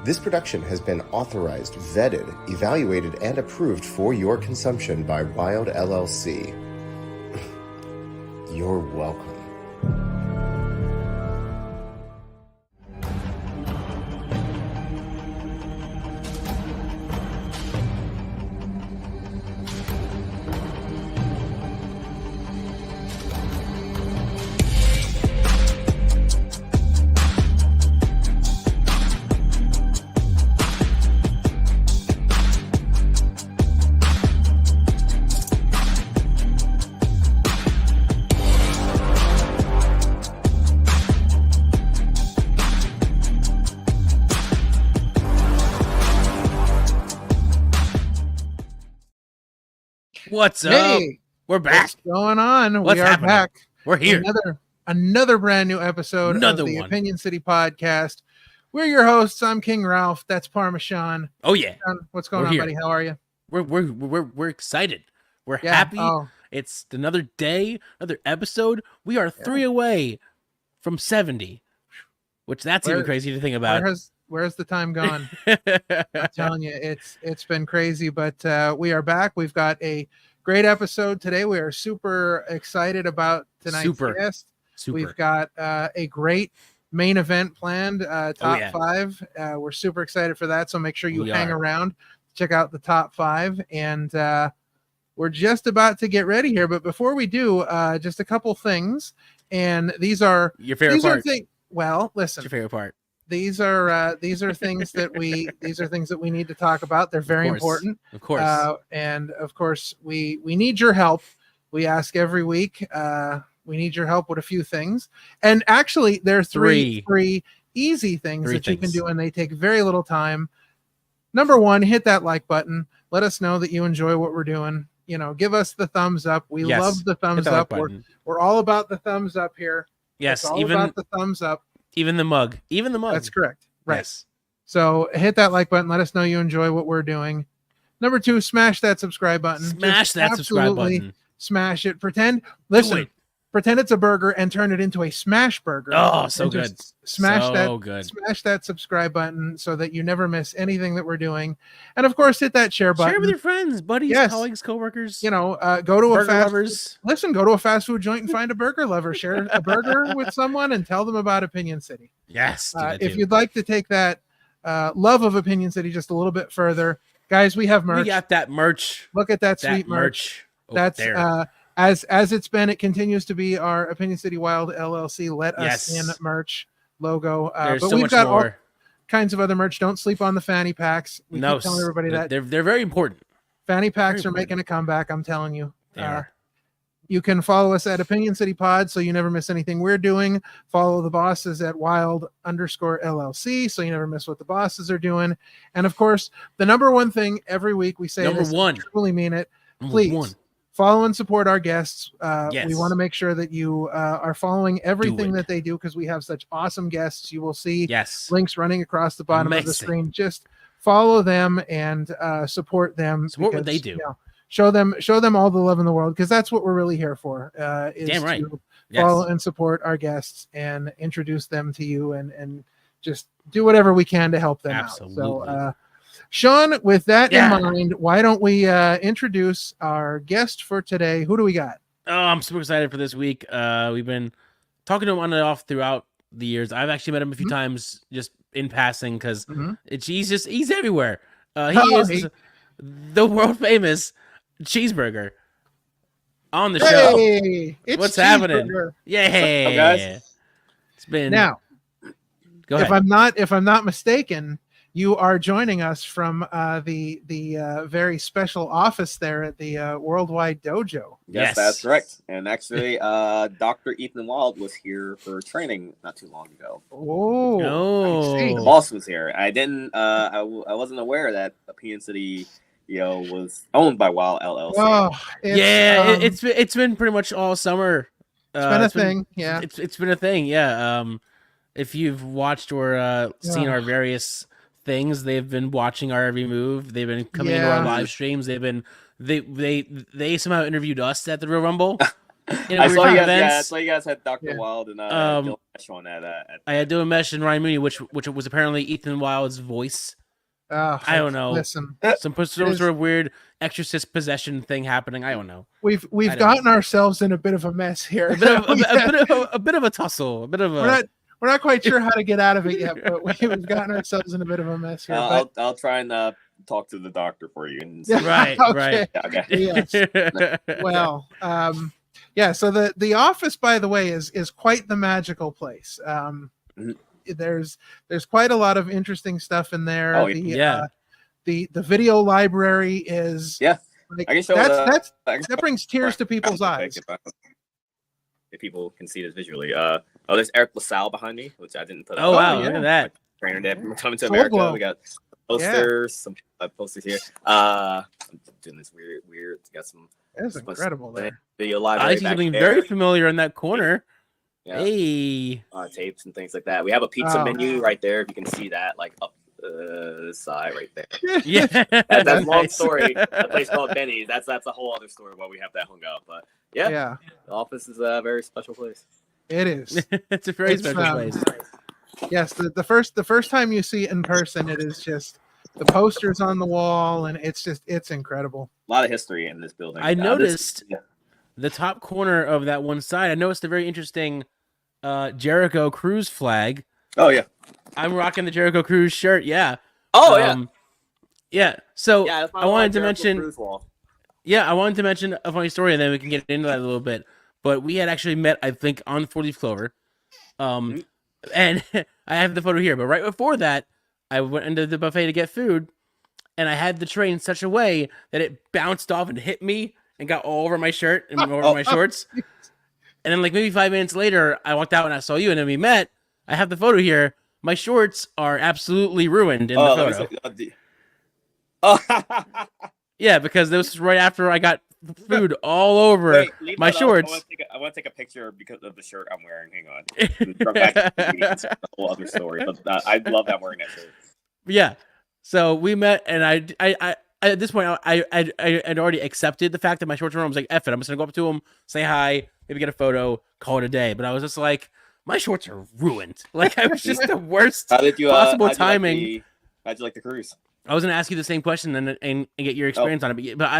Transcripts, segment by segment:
This production has been authorized, vetted, evaluated, and approved for your consumption by Wild LLC. You're welcome. What's up? Hey, We're back. what's going on? What's we are happening? back. We're here. Another brand new episode Another of the one. Opinion City podcast. We're your hosts. I'm King Ralph. That's Parma Sean. Oh yeah, What's going We're on, here. buddy? How are you? we're excited. We're Yeah. happy. Oh, It's another day, another episode. We are 3 away from 70, which that's even Where- crazy to think about. where's the time gone? I'm telling you, it's been crazy, but we are back. We've got a great episode today. We are super excited about tonight's guest. Super. We've got a great main event planned, top yeah. 5. We're super excited for that. So make sure you We hang are. around, check out the top 5. And we're just about to get ready here. But before we do, just a couple things. And these are Your favorite part. well, What's listen, your favorite part? these are things that we need to talk about. They're very important. Of course. And of course, we need your help. We ask every week. We need your help with a few things. And actually, there are three easy things that you can do, and they take very little time. Number 1, hit that like button. Let us know that you enjoy what we're doing. You know, give us the thumbs up. We Yes. love the Hit thumbs that like up. button. We're all about the thumbs up here. Yes, It's all even about the thumbs up. even the mug. Even the mug. That's correct. Right. Yes. So hit that like button. Let us know you enjoy what we're doing. Number 2, smash that subscribe button. Smash Just that subscribe absolutely button. Smash it. Pretend it. it's a burger and turn it into a smash burger. Oh, so And good. just Smash So good. Smash that subscribe button so that you never miss anything that we're doing. And of course, hit that share button. Share with your friends, buddies, Yes. colleagues, coworkers. You know, go to burger lovers. go to a fast food joint and find a burger lover. Share a burger with someone and tell them about Opinion City. Yes. do that If too. you'd like to take that love of Opinion City just a little bit further, guys, we have merch. We got that merch. Look at that That sweet merch. over That's there. as it's been. It continues to be our Opinion City Wild LLC. Let us Yes. in merch logo. There's But so we've much got all more. kinds of other merch. Don't sleep on the fanny packs. We No, keep telling everybody that they're very important. fanny packs very are making a comeback. I'm telling you. They are. You can follow us at Opinion City Pod so you never miss anything we're doing. Follow the bosses at Wild_LLC so you never miss what the bosses are doing. And of course, the number 1 thing every week we say Number this, and one. we truly mean it. Number Please one. follow and support our guests. Yes. We want to make sure that you are following everything it. that they do because we have such awesome guests. You will see Yes. links running across the bottom of the Amazing. screen. Just follow them and support them. Support what they do. You know, show them all the love in the world because that's what we're really here for. Is Damn right. to Yes. follow and support our guests and introduce them to you and just do whatever we can to help them out. Absolutely. So, Sean, with that Yeah. in mind, why don't we introduce our guest for today? Who do we got? Oh, I'm super excited for this week. We've been talking to him on and off throughout the years. I've actually met him a few times just in passing because Mhm. he's everywhere. He Oh, is the world famous Cheeseburger on the show. Hey, it's What's happening? Cheeseburger. Yeah, What's up, guys? It's been Now, Go ahead. if I'm not mistaken, you are joining us from the very special office there at the Worldwide Dojo. Yes, Yes. that's correct. And actually, Dr. Ethan Wild was here for training not too long ago. Oh, I see. The boss was here. I didn't. I wasn't aware that Opinion City, was owned by Wild LLC. Oh, It's been pretty much all summer. It's been a thing. Yeah. It's been a thing. Yeah. If you've watched or seen our various things, they've been watching our every move. They've been coming into our live streams. They've been they somehow interviewed us at the Real Rumble. I saw you guys. Yeah, I saw you guys had Dr. Wild and Dylan Mesh on that. I had Dylan Mesh and Ryan Mooney, which was apparently Ethan Wilde's voice. I don't know. Listen, some sort of weird exorcist possession thing happening. I don't know. We've gotten ourselves in a bit of a mess here. A bit of a tussle. A bit of a. We're not quite sure how to get out of it yet, but we've gotten ourselves in a bit of a mess here. I'll try and talk to the doctor for you. And right. Okay. Yes. Well, yeah. So the office, by the way, is quite the magical place. There's quite a lot of interesting stuff in there. Oh, The video library is I can show that brings tears to people's eyes. If people can see this visually. There's Eric LaSalle behind me, which I didn't put up. Oh wow, look at that. Trainer Dad coming to America. Glow. We got posters, some posters here. I'm doing this weird. Got some. That's incredible there. Video library. I see something very familiar in that corner. Yeah. Hey. Tapes and things like that. We have a pizza menu right there. If you can see that, like up the side right there. Yeah. That's a long story. A place called Benny's. That's a whole other story why we have that hung up. But yeah. The office is a very special place. It is. It's a very special place. Yes, the first time you see it in person, it is just the posters on the wall, and it's incredible. A lot of history in this building. I noticed the top corner of that one side. I noticed a very interesting Jericho Cruise flag. Oh yeah, I'm rocking the Jericho Cruise shirt. Yeah. Oh yeah. So I wanted to mention. Yeah, I wanted to mention a funny story, and then we can get into that a little bit. But we had actually met, I think, on 4-Leaf Clover. And I have the photo here. But right before that, I went into the buffet to get food, and I had the tray in such a way that it bounced off and hit me and got all over my shirt and over my shorts. And then, like, maybe 5 minutes later, I walked out and I saw you, and then we met. I have the photo here. My shorts are absolutely ruined in the photo. Yeah, because this was right after I got food all over my shorts. I want to take a picture because of the shirt I'm wearing. Hang on. It's a whole other story. But I love that I'm wearing that shirt. Yeah. So we met, and I at this point, I'd already accepted the fact that my shorts were on. I was like, F it. I'm just going to go up to him, say hi, maybe get a photo, call it a day. But I was just like, my shorts are ruined. Like, I was just the worst possible timing. How'd you like the cruise? I was going to ask you the same question and get your experience on it. But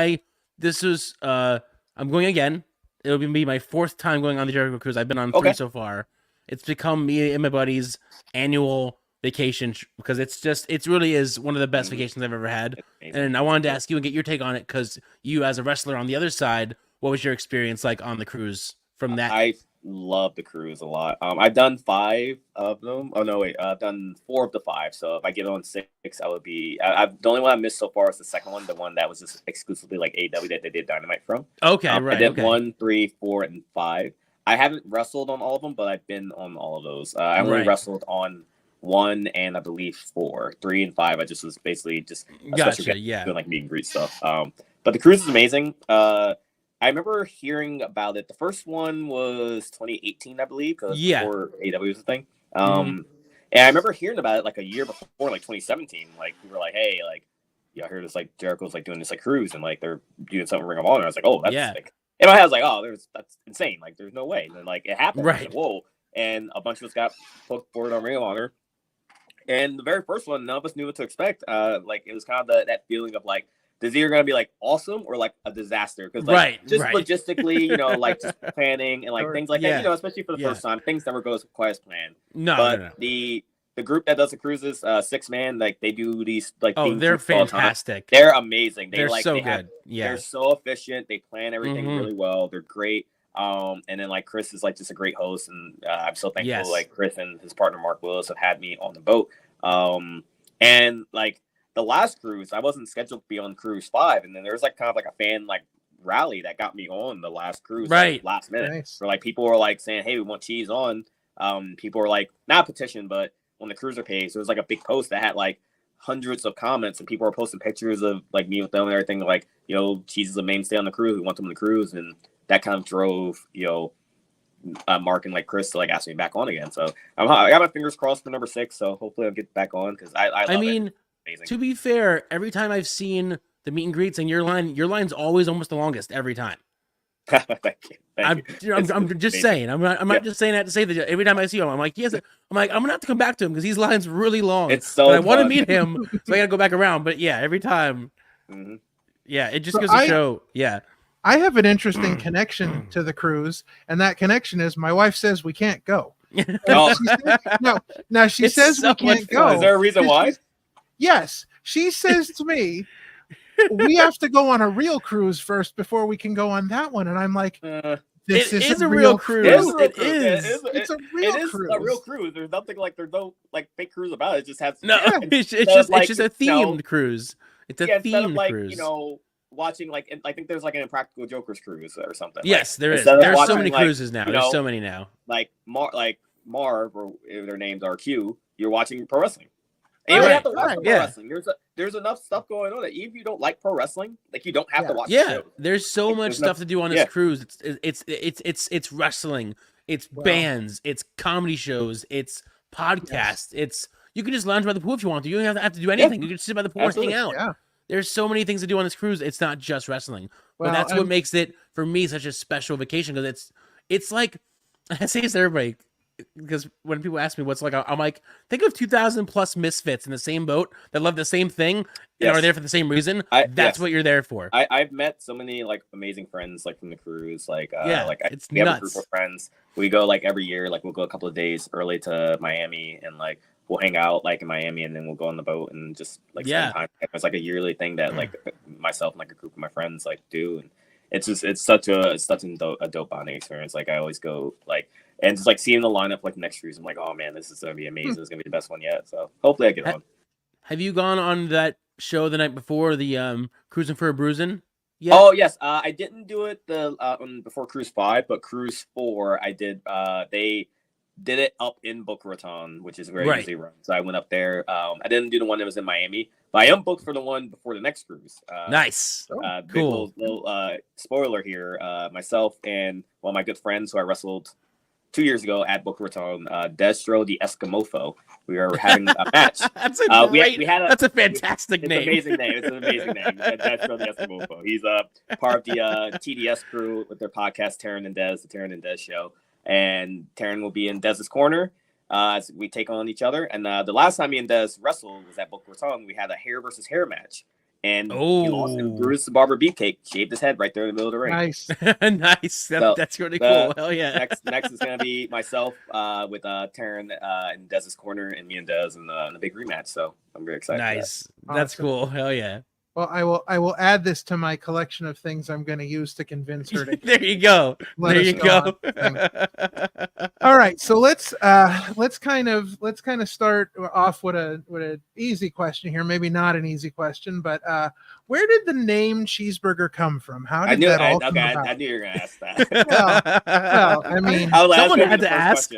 I'm going again. It'll be my 4th time going on the Jericho Cruise. I've been on 3 so far. It's become me and my buddies' annual vacation because it really is one of the best vacations I've ever had. And I wanted to ask you and get your take on it because you, as a wrestler on the other side, what was your experience like on the cruise from that? I love the cruise a lot. I've done 5 of them. Oh no, wait, I've done 4 of the 5. So if I get on 6, I would be. The only one I missed so far is the second one, the one that was just exclusively like AEW that they did Dynamite from. Okay, right. I did 1, 3, 4, and 5. I haven't wrestled on all of them, but I've been on all of those. I only wrestled on 1 and I believe 4, 3 and 5. I just was basically just doing like meet and greet stuff. But the cruise is amazing. I remember hearing about it. The first one was 2018, I believe, because before AEW was a thing. And I remember hearing about it like a year before, like 2017. Like we were like, "Hey, like, I heard this like Jericho's like doing this like cruise, and like they're doing something Ring of Honor." I was like, "Oh, that's like." In my head, I was like, "Oh, that's insane! Like, there's no way." And then like it happened. Right. I was like, whoa! And a bunch of us got booked forward on Ring of Honor. And the very first one, none of us knew what to expect. Like it was kind of that feeling of like. Is either going to be like awesome or like a disaster because like logistically, like just planning and like things like that, especially for the first time, things never goes quite as planned. No. The group that does the cruises, 6-man, like they do these like they're fantastic. They're amazing. They're so good. They're so efficient. They plan everything really well. They're great. And then like Chris is like just a great host, and I'm so thankful like Chris and his partner Mark Willis have had me on the boat. And like. The last cruise, I wasn't scheduled to be on cruise 5, and then there was like kind of like a fan like rally that got me on the last cruise, like, last minute. Nice. Where like people were like saying, "Hey, we want Cheese on." People were like not petition, but on the cruiser page, there was like a big post that had like hundreds of comments, and people were posting pictures of like me with them and everything. Like, Cheese is a mainstay on the cruise. We want them on the cruise, and that kind of drove Mark and like Chris to like ask me back on again. So I got my fingers crossed for number 6. So hopefully I'll get back on because I love it. Amazing. To be fair, every time I've seen the meet and greets and your line's always almost the longest every time. Thank you. I'm just saying. I'm not just saying that to say that. Every time I see him, I'm like, yes. I'm like, I'm gonna have to come back to him because these lines really long. It's so but I want to fun. meet him, so I gotta go back around. But yeah, every time. Mm-hmm. Yeah, it just goes to show. Yeah. I have an interesting connection to the cruise, and that connection is my wife says we can't go. Now she says we can't go. Is there a reason why? Yes, she says to me, we have to go on a real cruise first before we can go on that one, and I'm like, this is a real cruise. It is. It's a real cruise. It is a real cruise. There's nothing like there's no like fake cruise about it. It just has it's just a themed cruise. It's a themed cruise. Watching I think there's an Impractical Jokers cruise or something. Yes, there is. There's so many cruises now. There's so many now. Like Marv, or their names are Q. You're watching pro wrestling. And you don't have to watch pro wrestling. There's enough stuff going on that even if you don't like pro wrestling, you don't have to watch. Yeah, there's so much stuff to do on this cruise. It's wrestling. It's bands. It's comedy shows. It's podcasts. It's you can just lounge by the pool if you want to. You don't have to do anything. You can sit by the pool and hang out. Yeah. There's so many things to do on this cruise. It's not just wrestling. But that's what makes it, for me, such a special vacation. Because it's like, I say this to everybody, because when people ask me what's like, I'm like, think of 2,000 plus misfits in the same boat that love the same thing and are there for the same reason. That's what you're there for. I've met so many amazing friends from the cruise. We it's have nuts. A group of friends. We go every year. We'll go a couple of days early to Miami and we'll hang out in Miami, and then we'll go on the boat and just spend time. It's a yearly thing that myself and a group of my friends do, and it's such a dope bonding experience. I always go and just seeing the lineup next cruise. I'm like, oh man, this is gonna be amazing. It's gonna be the best one yet. So hopefully I get on. Have you gone on that show the night before, the Cruising for a Bruising? Yeah. Oh yes, I didn't do it before Cruise 5, but Cruise 4 I did. They did it up in Boca Raton, which is where I usually run. So I went up there. I didn't do the one that was in Miami, but I am booked for the one before the next cruise. Nice. Cool. Little spoiler here. Myself and one of my good friends who I wrestled 2 years ago at Boca Raton, Destro the Escamofo. We are having a match. That's a fantastic name. It's an amazing name. It's an amazing name. Destro the Escamofo. He's part of the TDS crew with their podcast, Taryn and Dez, the Taryn and Dez show. And Taryn will be in Dez's corner as we take on each other. And the last time me and Dez wrestled was at Boca Raton. We had a hair versus hair match. And he lost, and Bruce the Barber Beefcake shaved his head right there in the middle of the ring. Nice. Nice. That's really cool. Hell yeah. Next is going to be myself with Taryn in Dez's corner and me and Dez in the big rematch. So I'm very excited. Nice. That's cool. Hell yeah. Well, I will add this to my collection of things I'm going to use to convince her to. There you go. There you go. All right, so let's kind of start off with a easy question here. Maybe not an easy question, but where did the name Cheeseburger come from? How did that all come about? I knew you were going to ask that. well, I mean, someone had to ask.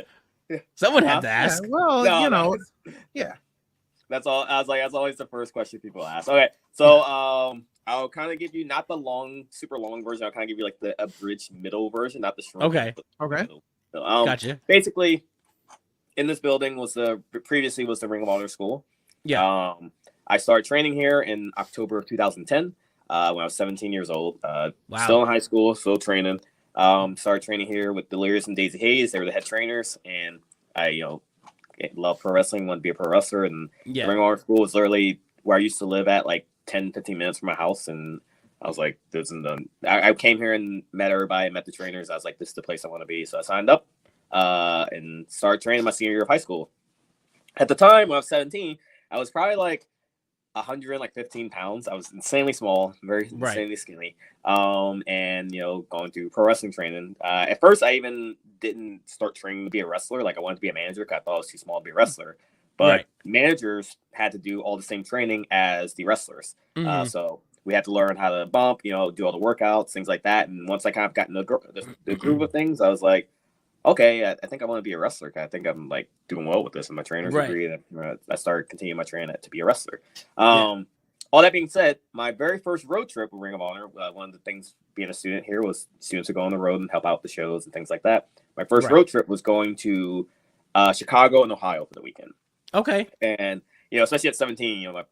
Someone had to ask. Yeah, well, yeah. That's all. I was that's always the first question people ask. Okay, so I'll kind of give you not the super long version. I'll kind of give you the abridged middle version, not the short. Okay. So, gotcha. Basically, in this building previously was the Ring of Honor school. Yeah. I started training here in October of 2010 when I was 17 years old. Wow. Still in high school, still training. Started training here with Delirious and Daisy Hayes. They were the head trainers, and I love pro wrestling, want to be a pro wrestler, and the Ring of Honor school was literally where I used to live at 10, 15 minutes from my house, and I was like, I came here and met everybody, met the trainers. I was like, this is the place I want to be. So I signed up and started training my senior year of high school. At the time, when I was 17, I was probably 115 pounds. I was insanely small, very insanely skinny. And going through pro wrestling training. At first, I even didn't start training to be a wrestler. I wanted to be a manager because I thought I was too small to be a wrestler. But managers had to do all the same training as the wrestlers. Mm-hmm. So we had to learn how to bump, do all the workouts, things like that. And once I kind of got in the groove of things, I was like, okay, I think I want to be a wrestler. I think I'm doing well with this. And my trainers agree that I started continuing my training to be a wrestler. All that being said, my very first road trip with Ring of Honor, one of the things being a student here was students would go on the road and help out the shows and things like that. My first road trip was going to Chicago and Ohio for the weekend. Okay. And, especially at 17, my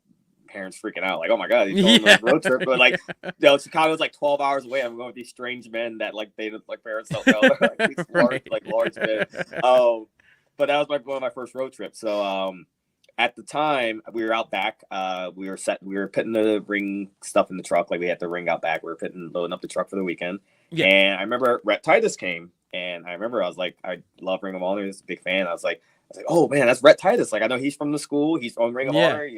parents freaking out, like, oh my god, he's going on a road trip, but like, Chicago's like 12 hours away. I'm going with these strange men that like parents don't know, like these large men. But that was one of my first road trips. So at the time we were out back. We were putting the ring stuff in the truck, like we had the ring out back. We were loading up the truck for the weekend. Yeah. And I remember Rhett Titus came, and I remember I was like, I love Ring of Honor. I was a big fan. I was like, oh man, that's Rhett Titus. Like, I know he's from the school. He's on Ring of Honor.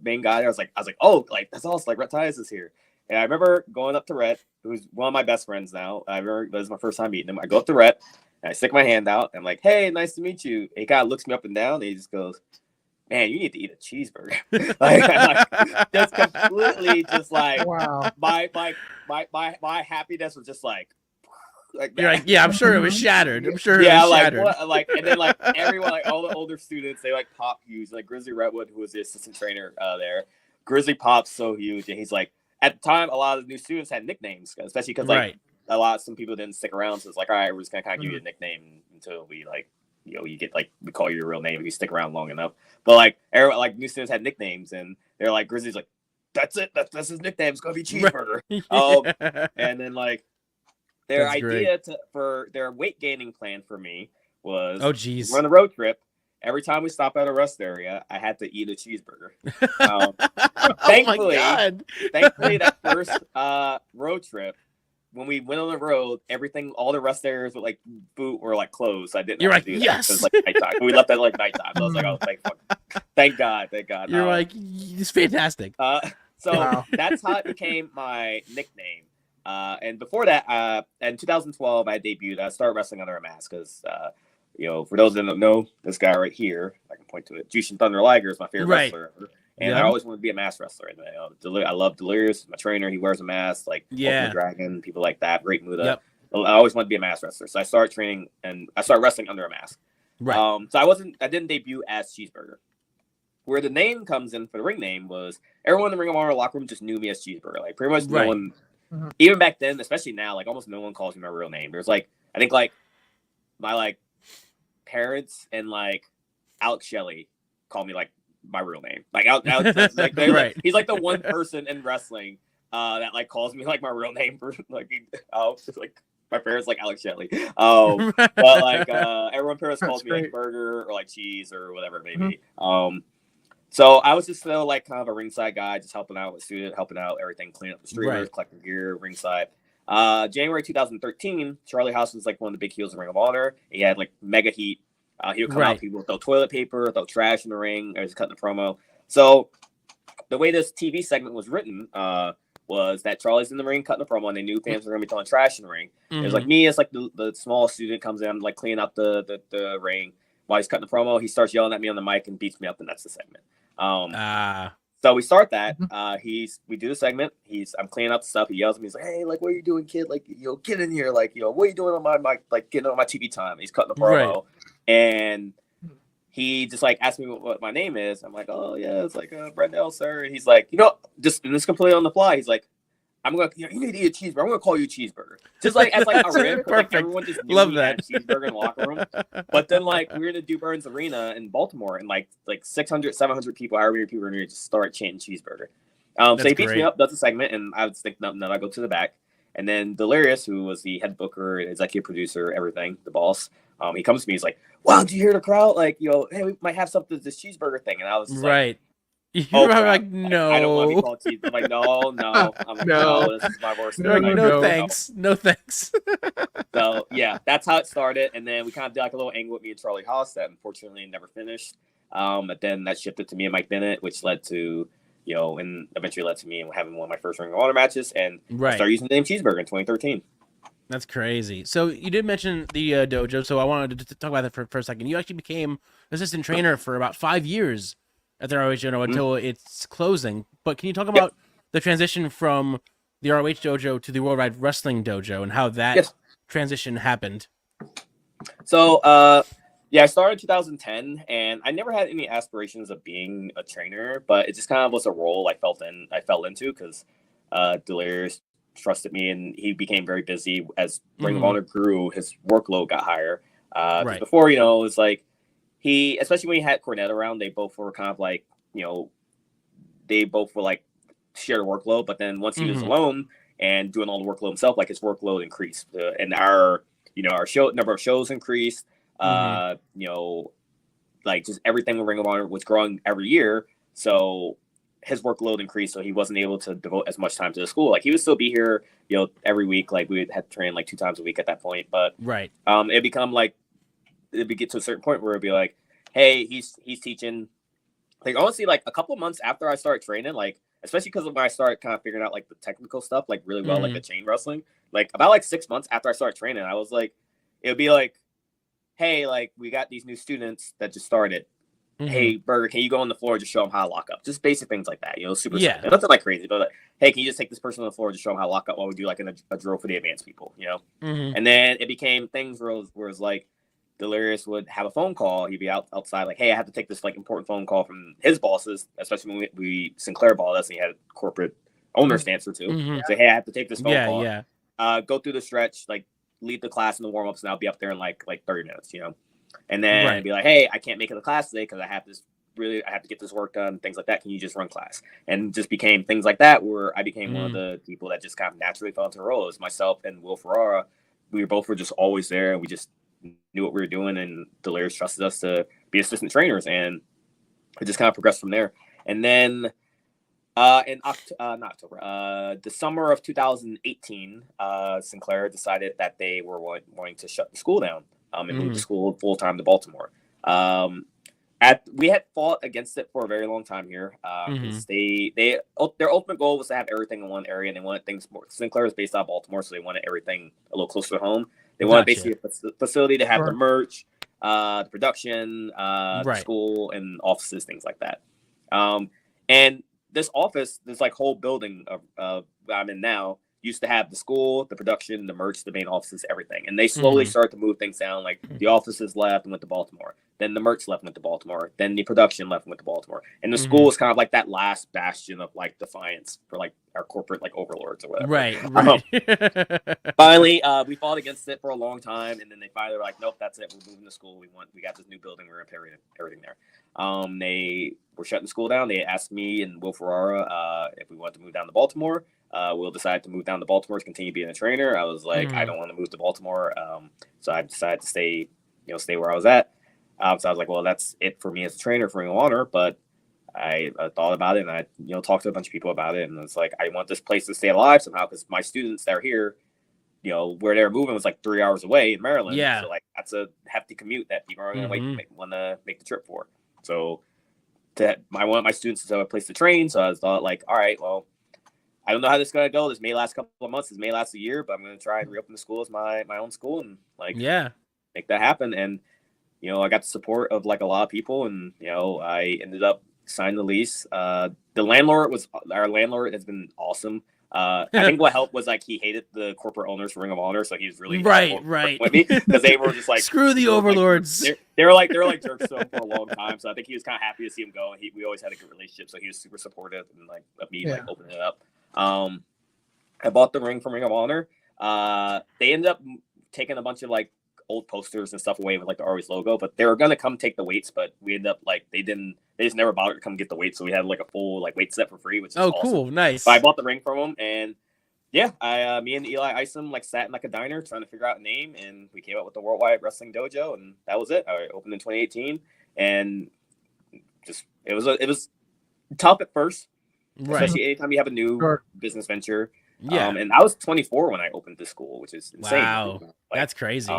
Main guy there. I was like, oh, like that's awesome. Like Rhett Titus is here. And I remember going up to Rhett, who's one of my best friends now. I remember that was my first time meeting him. I go up to Rhett, and I stick my hand out. And I'm like, hey, nice to meet you. And he kind of looks me up and down, and he just goes, man, you need to eat a cheeseburger. Just completely, just like, wow. My happiness was just like you're like, yeah, I'm sure it was shattered. I'm sure it was shattered. And then like everyone, like all the older students, they like pop huge. Like Grizzly Redwood, who was the assistant trainer there, Grizzly pops so huge, and he's like, at the time, a lot of the new students had nicknames, especially because like some people didn't stick around. So it's like, all right, we're just gonna kind of give you a nickname until we like, you get like, we call you your real name if you stick around long enough. But like everyone, like new students had nicknames, and they're like, Grizzly's like, that's it, that's his nickname. It's gonna be Cheeseburger. And then like their idea for their weight gaining plan for me was, we're on the road trip. Every time we stop at a rest area, I had to eat a cheeseburger. Thankfully, that first road trip, when we went on the road, all the rest areas with like food were like closed. I didn't. You're like, do that. yes. It was, like nighttime. We left at like nighttime. So I was like, oh, thank God. You're like, it's fantastic. So that's how it became my nickname. And before that, in 2012, I debuted. I started wrestling under a mask because, for those that don't know, this guy right here, I can point to it. Jushin Thunder Liger is my favorite wrestler ever. And I always wanted to be a mask wrestler. And I love Delirious, my trainer. He wears a mask, like Ultimate Dragon, people like that. Great Muda. Yep. I always wanted to be a mask wrestler, so I started training and I started wrestling under a mask. Right. So I didn't debut as Cheeseburger. Where the name comes in for the ring name was, everyone in the Ring of Honor locker room just knew me as Cheeseburger. Like pretty much no one, even back then, especially now, like almost no one calls me my real name. There's like, I think like my like parents and like Alex Shelley call me like my real name. Like Alex, like, like he's like the one person in wrestling that like calls me like my real name for like like my parents like Alex Shelley. But like everyone parents calls me like Burger or like Cheese or whatever it may be. So I was just still like kind of a ringside guy, just helping out with students, helping out everything, cleaning up the streamers, collecting gear, ringside. January 2013, Charlie Haas was like one of the big heels of Ring of Honor. He had like mega heat. He would come out, people would throw toilet paper, throw trash in the ring, or just cutting the promo. So the way this TV segment was written was that Charlie's in the ring cutting the promo, and they knew fans were going to be throwing trash in the ring. It was like me as like the small student comes in, like cleaning up the ring while he's cutting the promo. He starts yelling at me on the mic and beats me up, and that's the segment. So we start that. We do the segment. I'm cleaning up the stuff. He yells at me. He's like, "Hey, like, what are you doing, kid? Like, get in here. Like, what are you doing on my mic? Like, getting on my TV time." He's cutting the promo, and he just like asked me what my name is. I'm like, "Oh yeah, it's like Brendel, sir." And he's like, just completely on the fly. He's like, "I'm gonna, you need to eat a cheeseburger. I'm gonna call you Cheeseburger." Just like as like a rib, like everyone just knew he had Cheeseburger in the locker room. But then like we were in the Burns Arena in Baltimore, and like 600, 700 people, however many people were in here, just start chanting Cheeseburger. So he beats me up, does a segment, and I was thinking, no, I go to the back. And then Delirious, who was the head booker, executive producer, everything, the boss, he comes to me. He's like, "Wow, did you hear the crowd? Like, hey, we might have something this Cheeseburger thing." And I was just like, You're like, no. I don't want to be called Cheese. I'm like, no. I'm like, no, this is my worst. Like, no, thanks. No, thanks. So, yeah, that's how it started. And then we kind of did like a little angle with me and Charlie Haas that unfortunately never finished. But then that shifted to me and Mike Bennett, which led to, and eventually led to me having one of my first Ring of Honor matches. And I started using the name Cheeseburger in 2013. That's crazy. So you did mention the dojo, so I wanted to talk about that for a second. You actually became assistant trainer for about 5 years at the ROH Dojo until it's closing. But can you talk about the transition from the ROH Dojo to the Worldwide Wrestling Dojo and how that transition happened? So, I started in 2010, and I never had any aspirations of being a trainer, but it just kind of was a role I fell into because Delirious trusted me, and he became very busy as Ring of Honor grew. His workload got higher. Before, it was like, especially when he had Cornette around, they both were kind of like, they they both were like share workload, but then once he was alone and doing all the workload himself, like his workload increased, and our number of shows increased. Like just everything with Ring of Honor was growing every year, so his workload increased, so he wasn't able to devote as much time to the school. Like he would still be here, every week. Like we would have to train like 2 times a week at that point, but it'd become like it'd get to a certain point where it'd be like, hey, he's teaching. Like honestly, like a couple of months after I started training, like especially because when I started kind of figuring out like the technical stuff like really well, like the chain wrestling, like about like 6 months after I started training, I was like, it would be like, hey, like we got these new students that just started. Hey, Burger, can you go on the floor and just show them how to lock up? Just basic things like that, super simple. Nothing like crazy, but like, hey, can you just take this person on the floor and just show them how to lock up while we do like a drill for the advanced people, And then it became things where it was like Delirious would have a phone call. He'd be outside like, hey, I have to take this like important phone call from his bosses, especially when we Sinclair bought us and he had a corporate owner stance too. So hey, I have to take this phone call. Go through the stretch, like lead the class in the warm-ups, and I'll be up there in like 30 minutes, And then be like, hey, I can't make it to class today because I have to get this work done, things like that. Can you just run class? And just became things like that where I became one of the people that just kind of naturally fell into the role. It was myself and Will Ferrara. We were just always there, and we just knew what we were doing, and Delirious trusted us to be assistant trainers, and it just kind of progressed from there. And then the summer of 2018, Sinclair decided that they were wanting to shut the school down. And moved the school full time to Baltimore. We had fought against it for a very long time here. Their ultimate goal was to have everything in one area, and they wanted things more. Sinclair is based out of Baltimore, so they wanted everything a little closer to home. They wanted basically a facility to have the merch, the production, the school, and offices, things like that. And this office, this like whole building of I'm in now, used to have the school, the production, the merch, the main offices, everything. And they slowly started to move things down. Like the offices left and went to Baltimore. Then the merch left and went to Baltimore. Then the production left and went to Baltimore. And the school was kind of like that last bastion of like defiance for like our corporate like overlords or whatever. Right. Finally, we fought against it for a long time. And then they finally were like, nope, that's it. We're moving to school. We got this new building. We're going to put everything there. They were shutting the school down. They asked me and Will Ferrara if we wanted to move down to Baltimore. Will decided to move down to Baltimore to continue being a trainer. I was like, I don't want to move to Baltimore. So I decided to stay where I was at. So I was like, well, that's it for me as a trainer for Ring of Honor. But I thought about it, and I, talked to a bunch of people about it. And it's like, I want this place to stay alive somehow, because my students that are here, where they were moving was like 3 hours away in Maryland. Yeah. So like, that's a hefty commute that people are going to want to make the trip for. So I want my students to have a place to train. So I thought like, all right, well, I don't know how this is going to go. This may last a couple of months. This may last a year, but I'm going to try and reopen the school as my own school and make that happen. And, I got the support of like a lot of people, and, I ended up signing the lease. Our landlord has been awesome. I think what helped was like he hated the corporate owners for Ring of Honor, so he was really right with me, because they were just like, screw the overlords. They were like jerks to him for a long time. So I think he was kind of happy to see him go. We always had a good relationship, so he was super supportive and like of me like opening it up. I bought the ring from Ring of Honor. They ended up taking a bunch of like old posters and stuff away with like the Always logo, but they were gonna come take the weights, but we ended up like they just never bothered to come get the weights, so we had like a full like weight set for free, which is awesome. Cool, nice. So I bought the ring from them, and me and Eli Isom like sat in like a diner trying to figure out a name, and we came up with the Worldwide Wrestling Dojo, and that was it. I opened in 2018, and just it was tough at first. Right. Especially anytime you have a new business venture. Yeah. And I was 24 when I opened this school, which is insane. Wow. Like, that's crazy.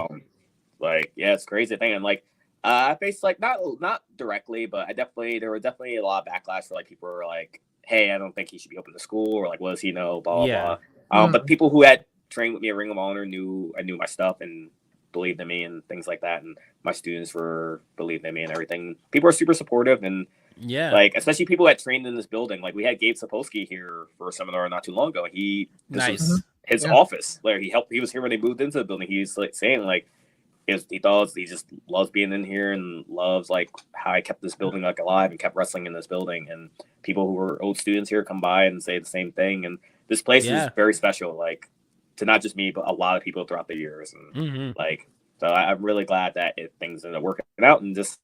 It's a crazy thing. And like, I faced like, not directly, but there were definitely a lot of backlash for like, people were like, hey, I don't think he should be open to school, or like, what does he know? Blah, blah, blah. But people who had trained with me at Ring of Honor knew my stuff and believed in me and things like that. And my students believed in me and everything. People are super supportive, and like, especially people that trained in this building. Like, we had Gabe Sapolsky here for a seminar not too long ago. This was his office. Like, he was here when they moved into the building. He's like saying like, he just loves being in here and loves like how I kept this building like alive and kept wrestling in this building. And people who were old students here come by and say the same thing. And this place is very special, like, to not just me, but a lot of people throughout the years. And like, so I'm really glad that things ended up working out, and just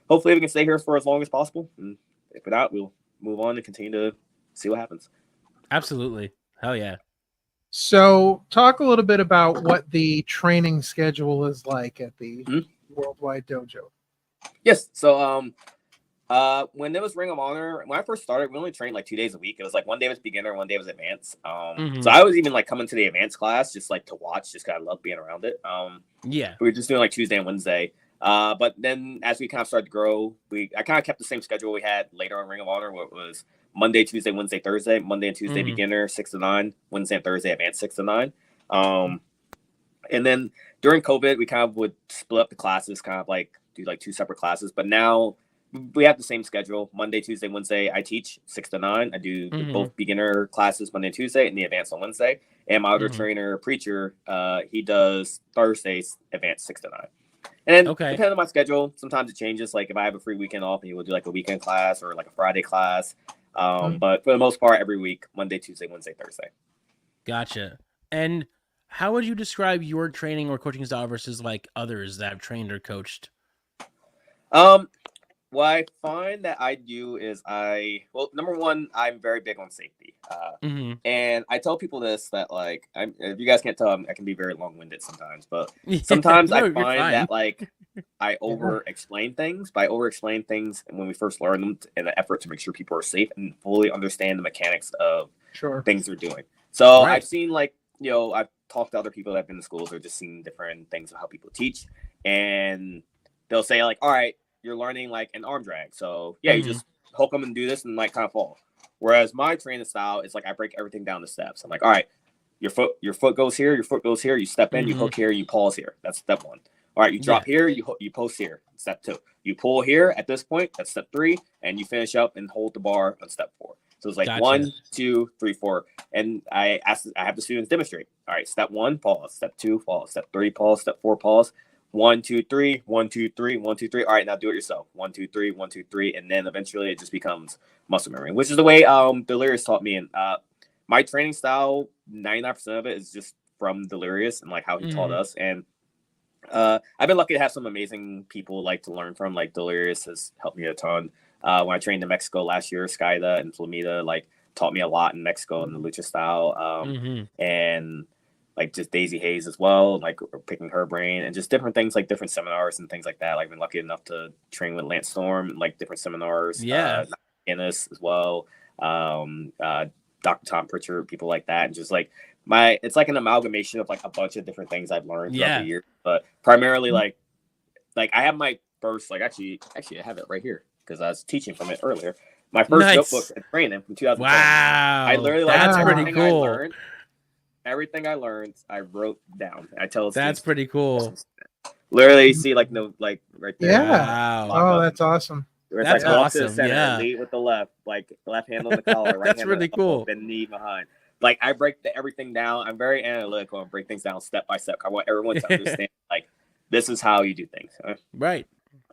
hopefully we can stay here for as long as possible. And if not, we'll move on and continue to see what happens. Absolutely. Hell yeah. So talk a little bit about what the training schedule is like at the Worldwide Dojo. Yes. So when it was Ring of Honor, when I first started, we only trained like 2 days a week. It was like one day was beginner, one day was advanced. So I was even like coming to the advanced class just like to watch, just 'cause I love being around it. Yeah. We were just doing like Tuesday and Wednesday. But then as we kind of started to grow, I kind of kept the same schedule we had later on Ring of Honor, where it was Monday, Tuesday, Wednesday, Thursday. Monday and Tuesday beginner 6 to 9. Wednesday and Thursday advanced 6 to 9. And then during COVID, we kind of would split up the classes, kind of like do like 2 separate classes. But now we have the same schedule. Monday, Tuesday, Wednesday, I teach 6 to 9. I do both beginner classes Monday and Tuesday, and the advanced on Wednesday. And my other trainer, Preacher, he does Thursdays advanced 6 to 9. And then depending on my schedule, sometimes it changes. Like if I have a free weekend off, he will do like a weekend class or like a Friday class. But for the most part, every week, Monday, Tuesday, Wednesday, Thursday. Gotcha. And how would you describe your training or coaching style versus like others that have trained or coached? What I find that I do is number one, I'm very big on safety. And I tell people this, that like, if you guys can't tell, I can be very long-winded sometimes, but sometimes I find that like I over-explain things. But I over-explain things when we first learn them in an effort to make sure people are safe and fully understand the mechanics of things they're doing. So I've seen like, I've talked to other people that have been to schools or just seen different things of how people teach, and they'll say like, all right, you're learning like an arm drag. So yeah, you just hook them and do this and like kind of fall. Whereas my training style is like, I break everything down to steps. I'm like, all right, your foot goes here, your foot goes here, you step in, you hook here, you pause here. That's step 1. All right, you drop here, you post here. Step 2. You pull here at this point, that's step 3, and you finish up and hold the bar on step 4. So it's like 1, 2, 3, 4. And I have the students demonstrate. All right, step 1, pause. Step 2, pause. Step 3, pause. Step 4, pause. 1, 2, 3, 1, 2, 3, 1, 2, 3. All right, now do it yourself. 1, 2, 3, 1, 2, 3, and then eventually it just becomes muscle memory, which is the way Delirious taught me. And my training style, 99% of it is just from Delirious and like how he taught us. And I've been lucky to have some amazing people like to learn from. Like Delirious has helped me a ton. When I trained in Mexico last year, Skyda and Flamita like taught me a lot in Mexico in the lucha style. And like just Daisy Hayes as well, like picking her brain and just different things, like different seminars and things like that. Like I've been lucky enough to train with Lance Storm and like different seminars. Ennis as well. Dr. Tom Pritchard, people like that. And just like it's like an amalgamation of like a bunch of different things I've learned throughout the year. But primarily like I have my first, like actually I have it right here because I was teaching from it earlier. My first notebook at training from 2010. Wow. I literally that's pretty cool. Everything I learned, I wrote down. I tell that's pretty cool. Literally, you see like no, like right there. Yeah. Wow. Oh, that's awesome. That's like awesome. To the center, lead with the left, like left hand on the collar, right that's hand really cool. Then knee behind. Like I break everything down. I'm very analytical and break things down step by step. I want everyone to understand like this is how you do things. Right.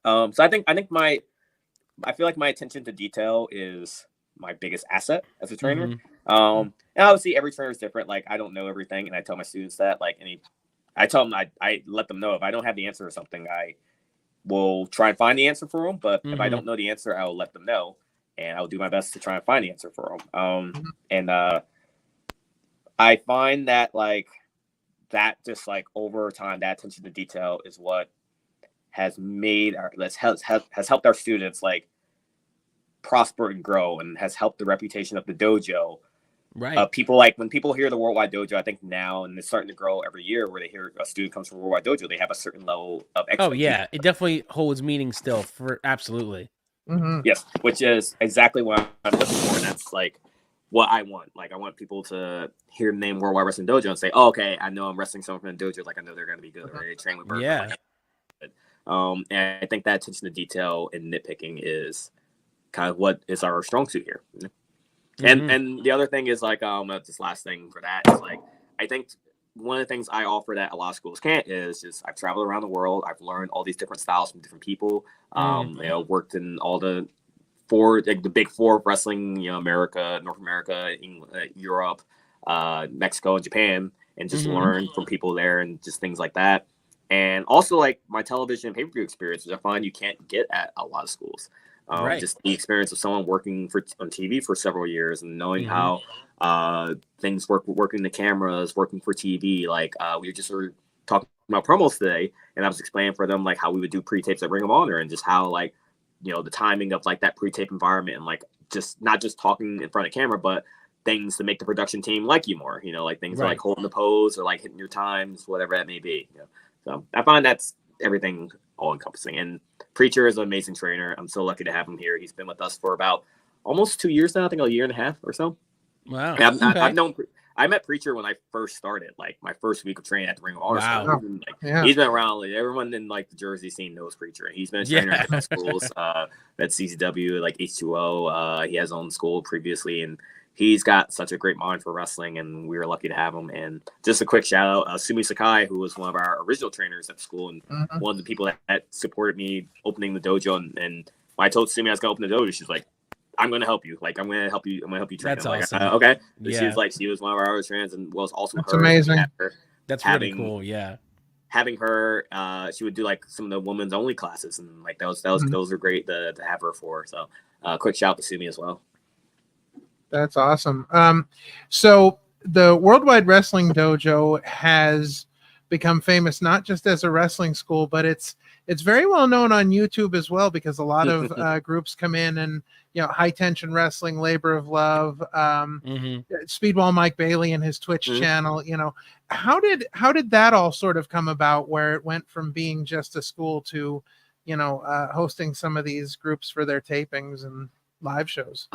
So I feel like my attention to detail is my biggest asset as a trainer. And obviously every trainer is different. Like I don't know everything, and I tell my students that. Like I tell them I let them know if I don't have the answer or something, I will try and find the answer for them. But if I don't know the answer, I will let them know, and I'll do my best to try and find the answer for them. And I find that like that just like over time, that attention to detail is what has made has helped our students like prosper and grow, and has helped the reputation of the dojo. Right. People like when people hear the Worldwide Dojo, I think now, and it's starting to grow every year, where they hear a student comes from Worldwide Dojo, they have a certain level of expectation. Oh yeah, it definitely holds meaning still for absolutely. Yes, which is exactly what I'm looking for, and that's like what I want. Like I want people to hear the name Worldwide Wrestling Dojo and say, "Oh, okay, I know I'm wrestling someone from the dojo. Like I know they're going to be good. Or they train with Burger." Yeah. And I think that attention to detail and nitpicking is kind of what is our strong suit here. And the other thing is like this last thing for that is like I think one of the things I offer that a lot of schools can't is just I've traveled around the world. I've learned all these different styles from different people. Worked in all the big four of wrestling, America, North America, England, Europe, Mexico, and Japan, and just learned from people there and just things like that. And also like my television pay-per-view experience, which I find you can't get at a lot of schools. Just the experience of someone working on TV for several years and knowing how things working the cameras, working for TV. Like we just were talking about promos today, and I was explaining for them like how we would do pre-tapes at Ring of Honor and just how like the timing of like that pre-tape environment and like just not just talking in front of camera, but things to make the production team like you more. Like things like holding the pose or like hitting your times, whatever that may be. So I find that's everything all encompassing. And Preacher is an amazing trainer. I'm so lucky to have him here. He's been with us for about almost 2 years now. I think a year and a half or so. Wow. I met Preacher when I first started, like my first week of training at the Ring of Honor. Wow. He's been around. Like, everyone in like the Jersey scene knows Preacher. He's been a trainer at schools, at CCW, like H2O. He has his own school previously, and he's got such a great mind for wrestling, and we were lucky to have him. And just a quick shout out, Sumi Sakai, who was one of our original trainers at school, and one of the people that supported me opening the dojo. And when I told Sumi I was going to open the dojo, she's like, I'm going to help you. Like, I'm going to help you train. That's awesome. Like, okay. She was one of our other trainers and was also That's amazing. That's really cool. Yeah. Having her, she would do like some of the women's only classes, and like those are great to have her for. So, quick shout out to Sumi as well. That's awesome. So the Worldwide Wrestling Dojo has become famous not just as a wrestling school, but it's very well known on YouTube as well, because a lot of groups come in and High Tension Wrestling, Labor of Love, Speedball Mike Bailey and his Twitch channel. How did that all sort of come about, where it went from being just a school to hosting some of these groups for their tapings and live shows?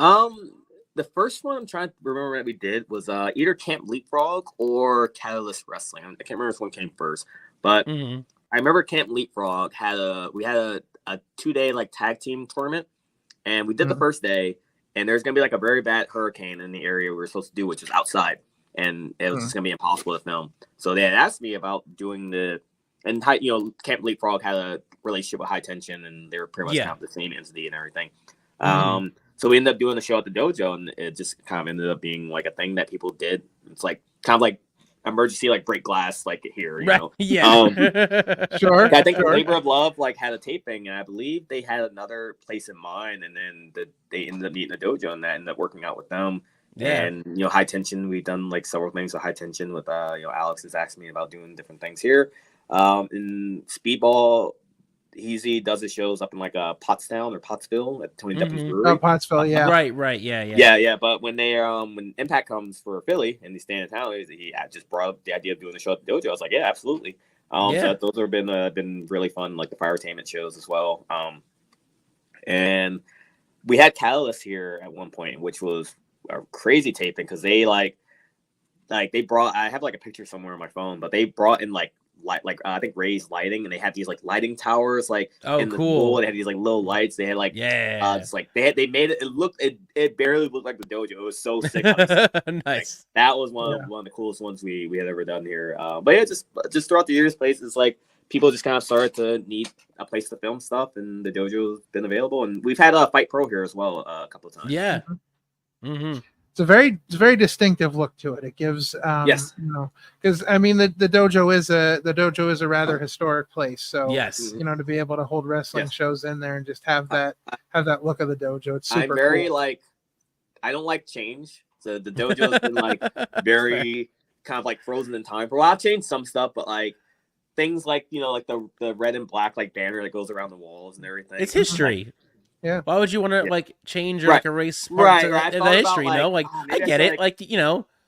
The first one I'm trying to remember that we did was either Camp Leapfrog or Catalyst Wrestling. I can't remember which one came first, but I remember Camp Leapfrog had a 2-day like tag team tournament, and we did the first day, and there's gonna be like a very bad hurricane in the area we were supposed to do, which was outside, and it was just gonna be impossible to film. So they had asked me about doing Camp Leapfrog had a relationship with High Tension, and they were pretty much kind of the same entity and everything. So we ended up doing the show at the dojo, and it just kind of ended up being like a thing that people did. It's like kind of like emergency, like break glass, like here, you know. Yeah. Sure. I think Labor of Love like had a taping, and I believe they had another place in mind, and then they ended up meeting the dojo, and that ended up working out with them. Yeah. And High Tension, we've done like several things with High Tension with Alex has asked me about doing different things here. In Speedball, he does his shows up in like Pottstown or Pottsville at Tony Duffy's brewery. Oh, Pottsville, yeah. Right, yeah. But when when Impact comes for Philly and they stay in town, he just brought up the idea of doing the show at the dojo. I was like, yeah, absolutely. So those have been really fun, like the Firetainment shows as well. And we had Catalyst here at one point, which was a crazy taping because they they brought. I have like a picture somewhere on my phone, but they brought in I think raised lighting, and they had these like lighting towers in the pool. They had these like little lights. They had they made it. It barely looked like the dojo. It was so sick. Nice. That was one of the coolest ones we had ever done here. But yeah, just throughout the years, places like people just kind of started to need a place to film stuff, and the dojo's been available. And we've had Fight Pro here as well a couple of times. Yeah. It's a very distinctive look to it. It gives because I mean the dojo is a rather historic place. So to be able to hold wrestling shows in there and just have that look of the dojo. It's super I'm very cool. I don't like change. So the dojo's been very kind of frozen in time. For a while, I've changed some stuff, but things like the red and black banner that goes around the walls and everything. It's history. Yeah. Why would you want to change or erase parts of the history? I get it.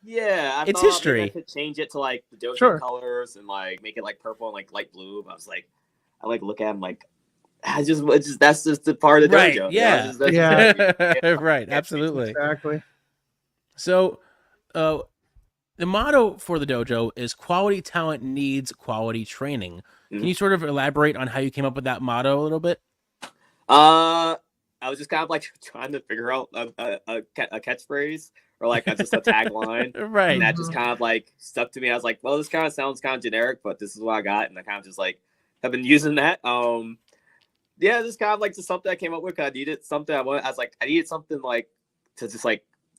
Yeah, it's history. I could change it to the dojo colors and make it purple and light blue. I was I look at them that's just a part of the dojo. Yeah. Right. Absolutely. Exactly. So, the motto for the dojo is quality talent needs quality training. Can you sort of elaborate on how you came up with that motto a little bit? I was just kind of trying to figure out a catchphrase or just a tagline. Right. And that just kind of stuck to me. I was like, well, this kind of sounds kind of generic, but this is what I got. And I kind of just have been using that. Just kind of just something I came up with. I needed something I needed something to just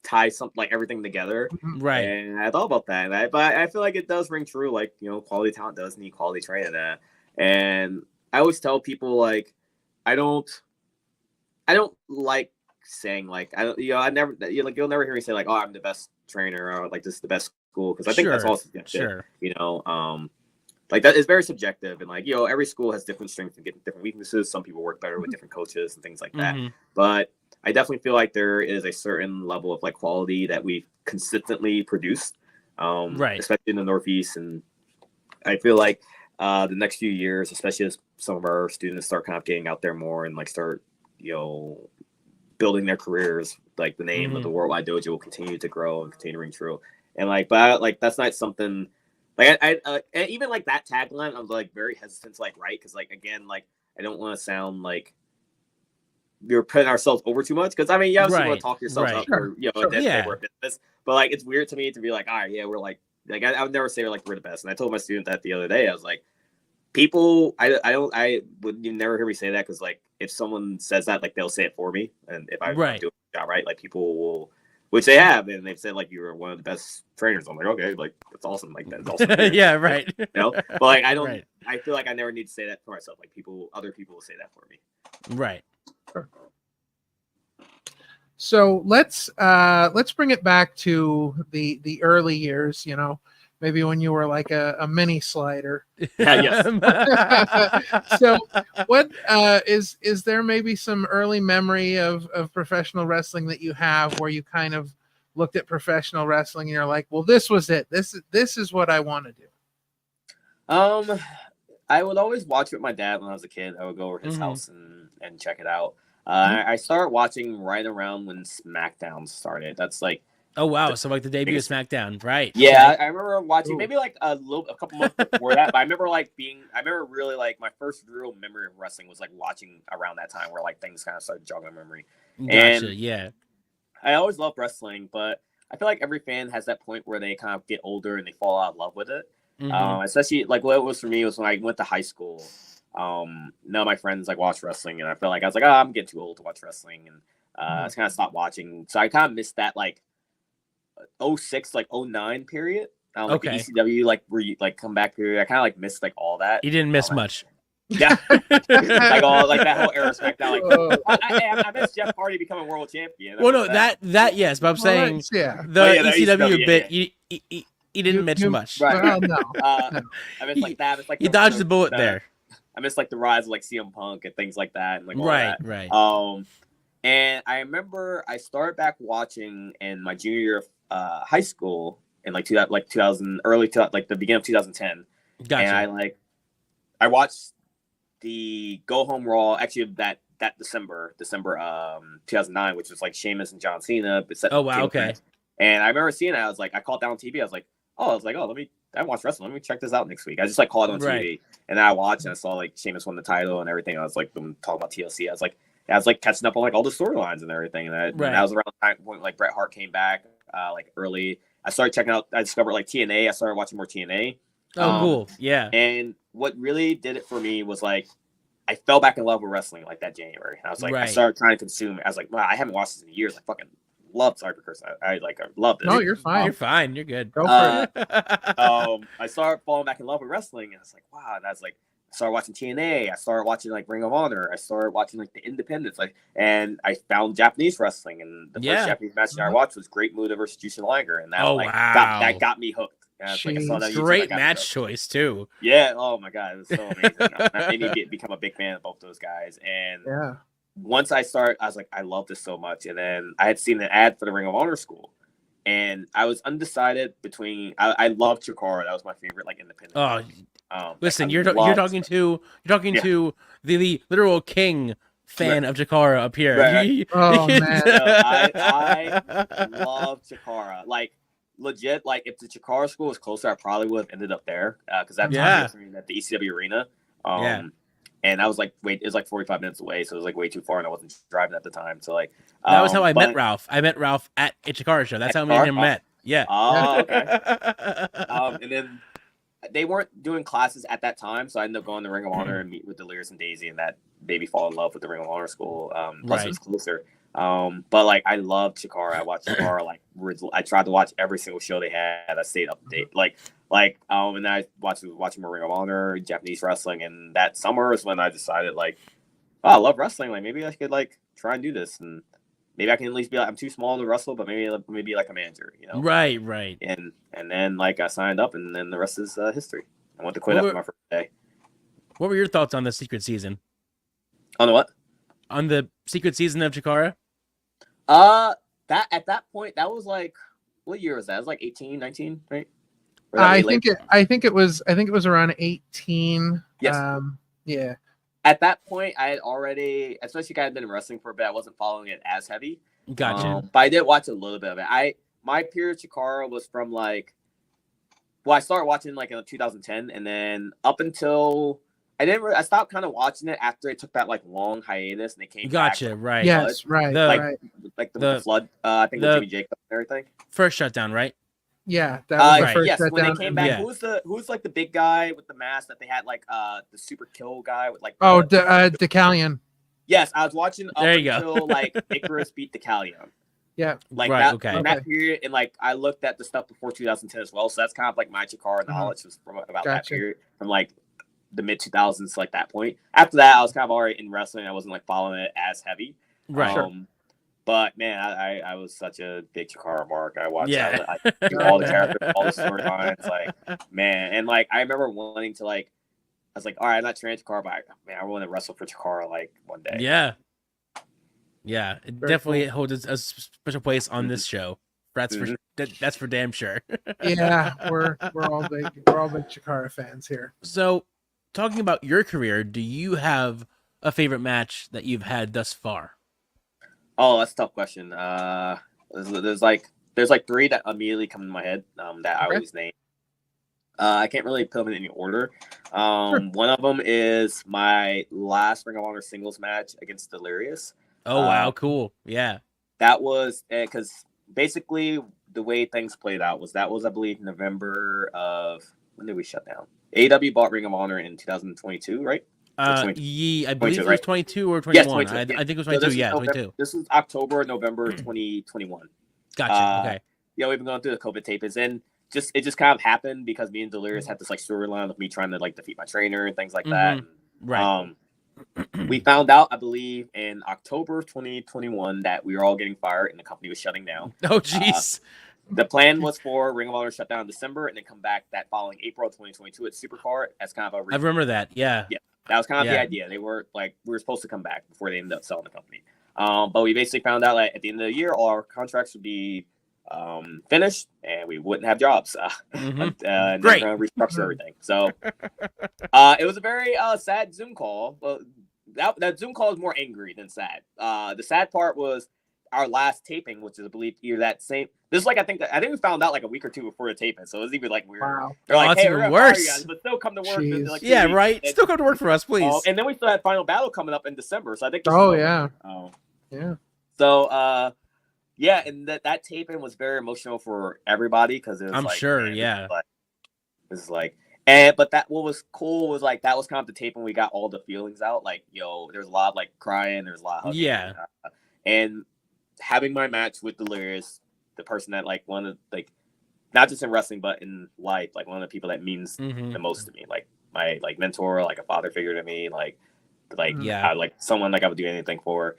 tie something everything together. Right. And I thought about that. But I feel like it does ring true. Quality talent does need quality training. And I always tell people I don't I don't like saying like I don't, I never, you'll never hear me say like, oh, I'm the best trainer or like this is the best school, because I think that's all subjective. Like that is very subjective, and like every school has different strengths and different weaknesses. Some people work better with different coaches and things like that. But I definitely feel like there is a certain level of like quality that we've consistently produced, especially in the Northeast. And I feel like the next few years, especially as some of our students start kind of getting out there more and like start building their careers, like the name of the Worldwide Dojo will continue to grow and continue to ring true. And like, but like that's not something. Like I even like that tagline, I'm like very hesitant to like write, because like again, like I don't want to sound like you're putting ourselves over too much, because I mean you obviously want to talk yourself up or we're a business, but like it's weird to me to be like, all right, yeah, we're like I would never say like we're the best. And I told my student that the other day. I was like, people, I would never hear me say that, because like if someone says that, like they'll say it for me, and if I do a job right, like people will. Which they have, and they've said like you were one of the best trainers. I'm like, okay, like that's awesome. Like that's awesome. Yeah, right. But like I don't. I feel like I never need to say that for myself. Like other people will say that for me. Right. So let's bring it back to the early years. Maybe when you were like a mini slider. Yes. So what is there maybe some early memory of professional wrestling that you have where you kind of looked at professional wrestling and you're like, well, this was it. This is what I want to do. I would always watch it with my dad when I was a kid. I would go over his house and check it out. I started watching right around when SmackDown started. That's like, oh wow! So like the debut of SmackDown, right? Yeah, I remember watching maybe like a couple months before that. But I remember really like my first real memory of wrestling was like watching around that time, where like things kind of started jogging my memory. Gotcha. Yeah. I always loved wrestling, but I feel like every fan has that point where they kind of get older and they fall out of love with it. Especially like what it was for me was when I went to high school. None of my friends like watched wrestling, and I felt like I was like, oh, I'm getting too old to watch wrestling, and I kind of stopped watching. So I kind of missed that like 06 like 09 period. Like the ECW like comeback period. I kind of like missed like all that. You didn't miss much. Yeah, like all like that whole era of SmackDown. Like I missed Jeff Hardy becoming world champion. Well, no, that yes, but I'm saying the ECW bit. You didn't miss much. Right. Well, no. I missed like that. It's like you dodged the bullet there. I missed like the rise of like CM Punk and things like that, and like all right. And I remember I started back watching in my junior year of high school in like 2000, like the beginning of 2010. Gotcha. And I watched the Go Home Raw actually that December 2009, which was like Sheamus and John Cena. Oh wow, okay. And I remember seeing it. I was like, I called down on TV. I was like, I watched wrestling. Let me check this out next week. I just like called it on TV, and then I watched and I saw like Sheamus won the title and everything. I was like, talking about TLC. I was like catching up on like all the storylines and everything. And that was around the time when like Bret Hart came back, like early. I started checking out. I discovered like TNA. I started watching more TNA. Oh, cool. Yeah. And what really did it for me was like I fell back in love with wrestling like that January. And I was like, I started trying to consume it. I was like, wow, I haven't watched this in years. I fucking loved. Sorry for cursing. I loved it. No, you're fine. You're fine. You're good. Go for it. I started falling back in love with wrestling, and I was like, wow. And I was like, I started watching TNA. I started watching like Ring of Honor. I started watching like the independents. And I found Japanese wrestling. And the first Japanese match that I watched was Great Muta versus Jushin Liger, and that got me hooked. And I saw that great match choice too. Yeah. Oh my god, it was so amazing. That made me become a big fan of both those guys. And once I started, I was like, I love this so much. And then I had seen an ad for the Ring of Honor school, and I was undecided between. I loved Chikara. That was my favorite, like independent. Listen, you're talking to the literal king fan of Chikara up here. Right. Oh man, I love Chikara. Like legit. Like if the Chikara school was closer, I probably would have ended up there because that time at the ECW arena. And I was like, it was like 45 minutes away, so it was like way too far, and I wasn't driving at the time. So like, that was how I met Ralph. I met Ralph at a Chikara show. That's how me and him met. Yeah. Oh, okay. And then they weren't doing classes at that time, so I ended up going to Ring of Honor and meet with Delirious and Daisy, and that made me fall in love with the Ring of Honor school. Plus it was closer. But like, I love Chikara. I watched Chikara I tried to watch every single show they had. I stayed up to date. And I watching more Ring of Honor, Japanese wrestling, and that summer is when I decided like, oh, I love wrestling. Like maybe I could like try and do this, and maybe I can at least be like, I'm too small to wrestle, but maybe like a manager, you know? Right. And then like I signed up, and then the rest is history. I went to quit after my first day. What were your thoughts on the secret season? On the what? On the secret season of Chikara? That at that point, that was like, what year was that? It was like 18, 19, right? I think it was around 18. Yes. Yeah. At that point, I had already, especially I had been wrestling for a bit. I wasn't following it as heavy. Gotcha. But I did watch a little bit of it. My period of Chikara was from like, well, I started watching like in 2010, and then up until I stopped kind of watching it after it took that like long hiatus, and they came back. Gotcha. Right. Yes. Flood. Right. Like right. the flood. I think with Jimmy Jacobs and everything. First shutdown, right? Yeah, that was the right. first. Yes, when they came back, Yeah. who's like the big guy with the mask that they had, like the super kill guy with like Decalion. Yes, I was watching up There you until like Icarus beat Decalion. Yeah, like right, that okay. that period, and like I looked at the stuff before 2010 as well. So that's kind of like my Chikara knowledge was from about that period, from like the mid 2000s, like that point. After that, I was kind of already in wrestling. I wasn't like following it as heavy. Right. But man, I was such a big Chikara mark. I watched Yeah. I knew all the characters, all the storylines. Like, man, and like I remember wanting to like, I was like, all right, I'm not training Chikara, but I want to wrestle for Chikara like one day. Yeah. Yeah, it Very definitely holds a special place on this show. That's for damn sure. Yeah, we're all big Chikara fans here. So, talking about your career, do you have a favorite match that you've had thus far? Oh, that's a tough question. There's like three that immediately come to my head that I always name. I can't really put them in any order. One of them is my last Ring of Honor singles match against Delirious. Oh, wow, cool. Yeah. That was because basically the way things played out was I believe, November of, when did we shut down? AEW bought Ring of Honor in 2022, right? I believe it was 22 or 21. Yes, 22, I think it was 22. So 22. This was November 2021. Gotcha. Okay. Yeah, we've been going through the COVID tapings, and it just kind of happened because me and Delirious had this like storyline of me trying to like defeat my trainer and things like that. Right. We found out, I believe, in October of 2021 that we were all getting fired and the company was shutting down. Oh, jeez. The plan was for Ring of Honor to shut down in December and then come back that following April of 2022 at Supercard as kind of a. I remember that. Yeah. Yeah, that was kind of the idea. They were like, we were supposed to come back before they ended up selling the company. But we basically found out that at the end of the year, all our contracts would be finished and we wouldn't have jobs. And Great. they're going to restructure everything. So it was a very sad Zoom call. But that Zoom call is more angry than sad. The sad part was our last taping, which is, I believe, either that same. This is like I think we found out like a week or two before the taping, so it was even like weird. Wow. They're like, that's hey, even we're worse. you guys, but still come to work. Like, yeah, right. And, still come to work for us, please. And then we still had Final Battle coming up in December, so I think. Yeah. Yeah. So yeah, and that taping was very emotional for everybody because it was. I'm sure. Yeah. It's like. But what was cool was like that was kind of the tape when we got all the feelings out. Like, there's a lot of like crying, there's a lot of hugging. Yeah. And having my match with Delirious, the person that like one of like not just in wrestling but in life, like one of the people that means the most to me, like my like mentor, like a father figure to me, like like someone like I would do anything for.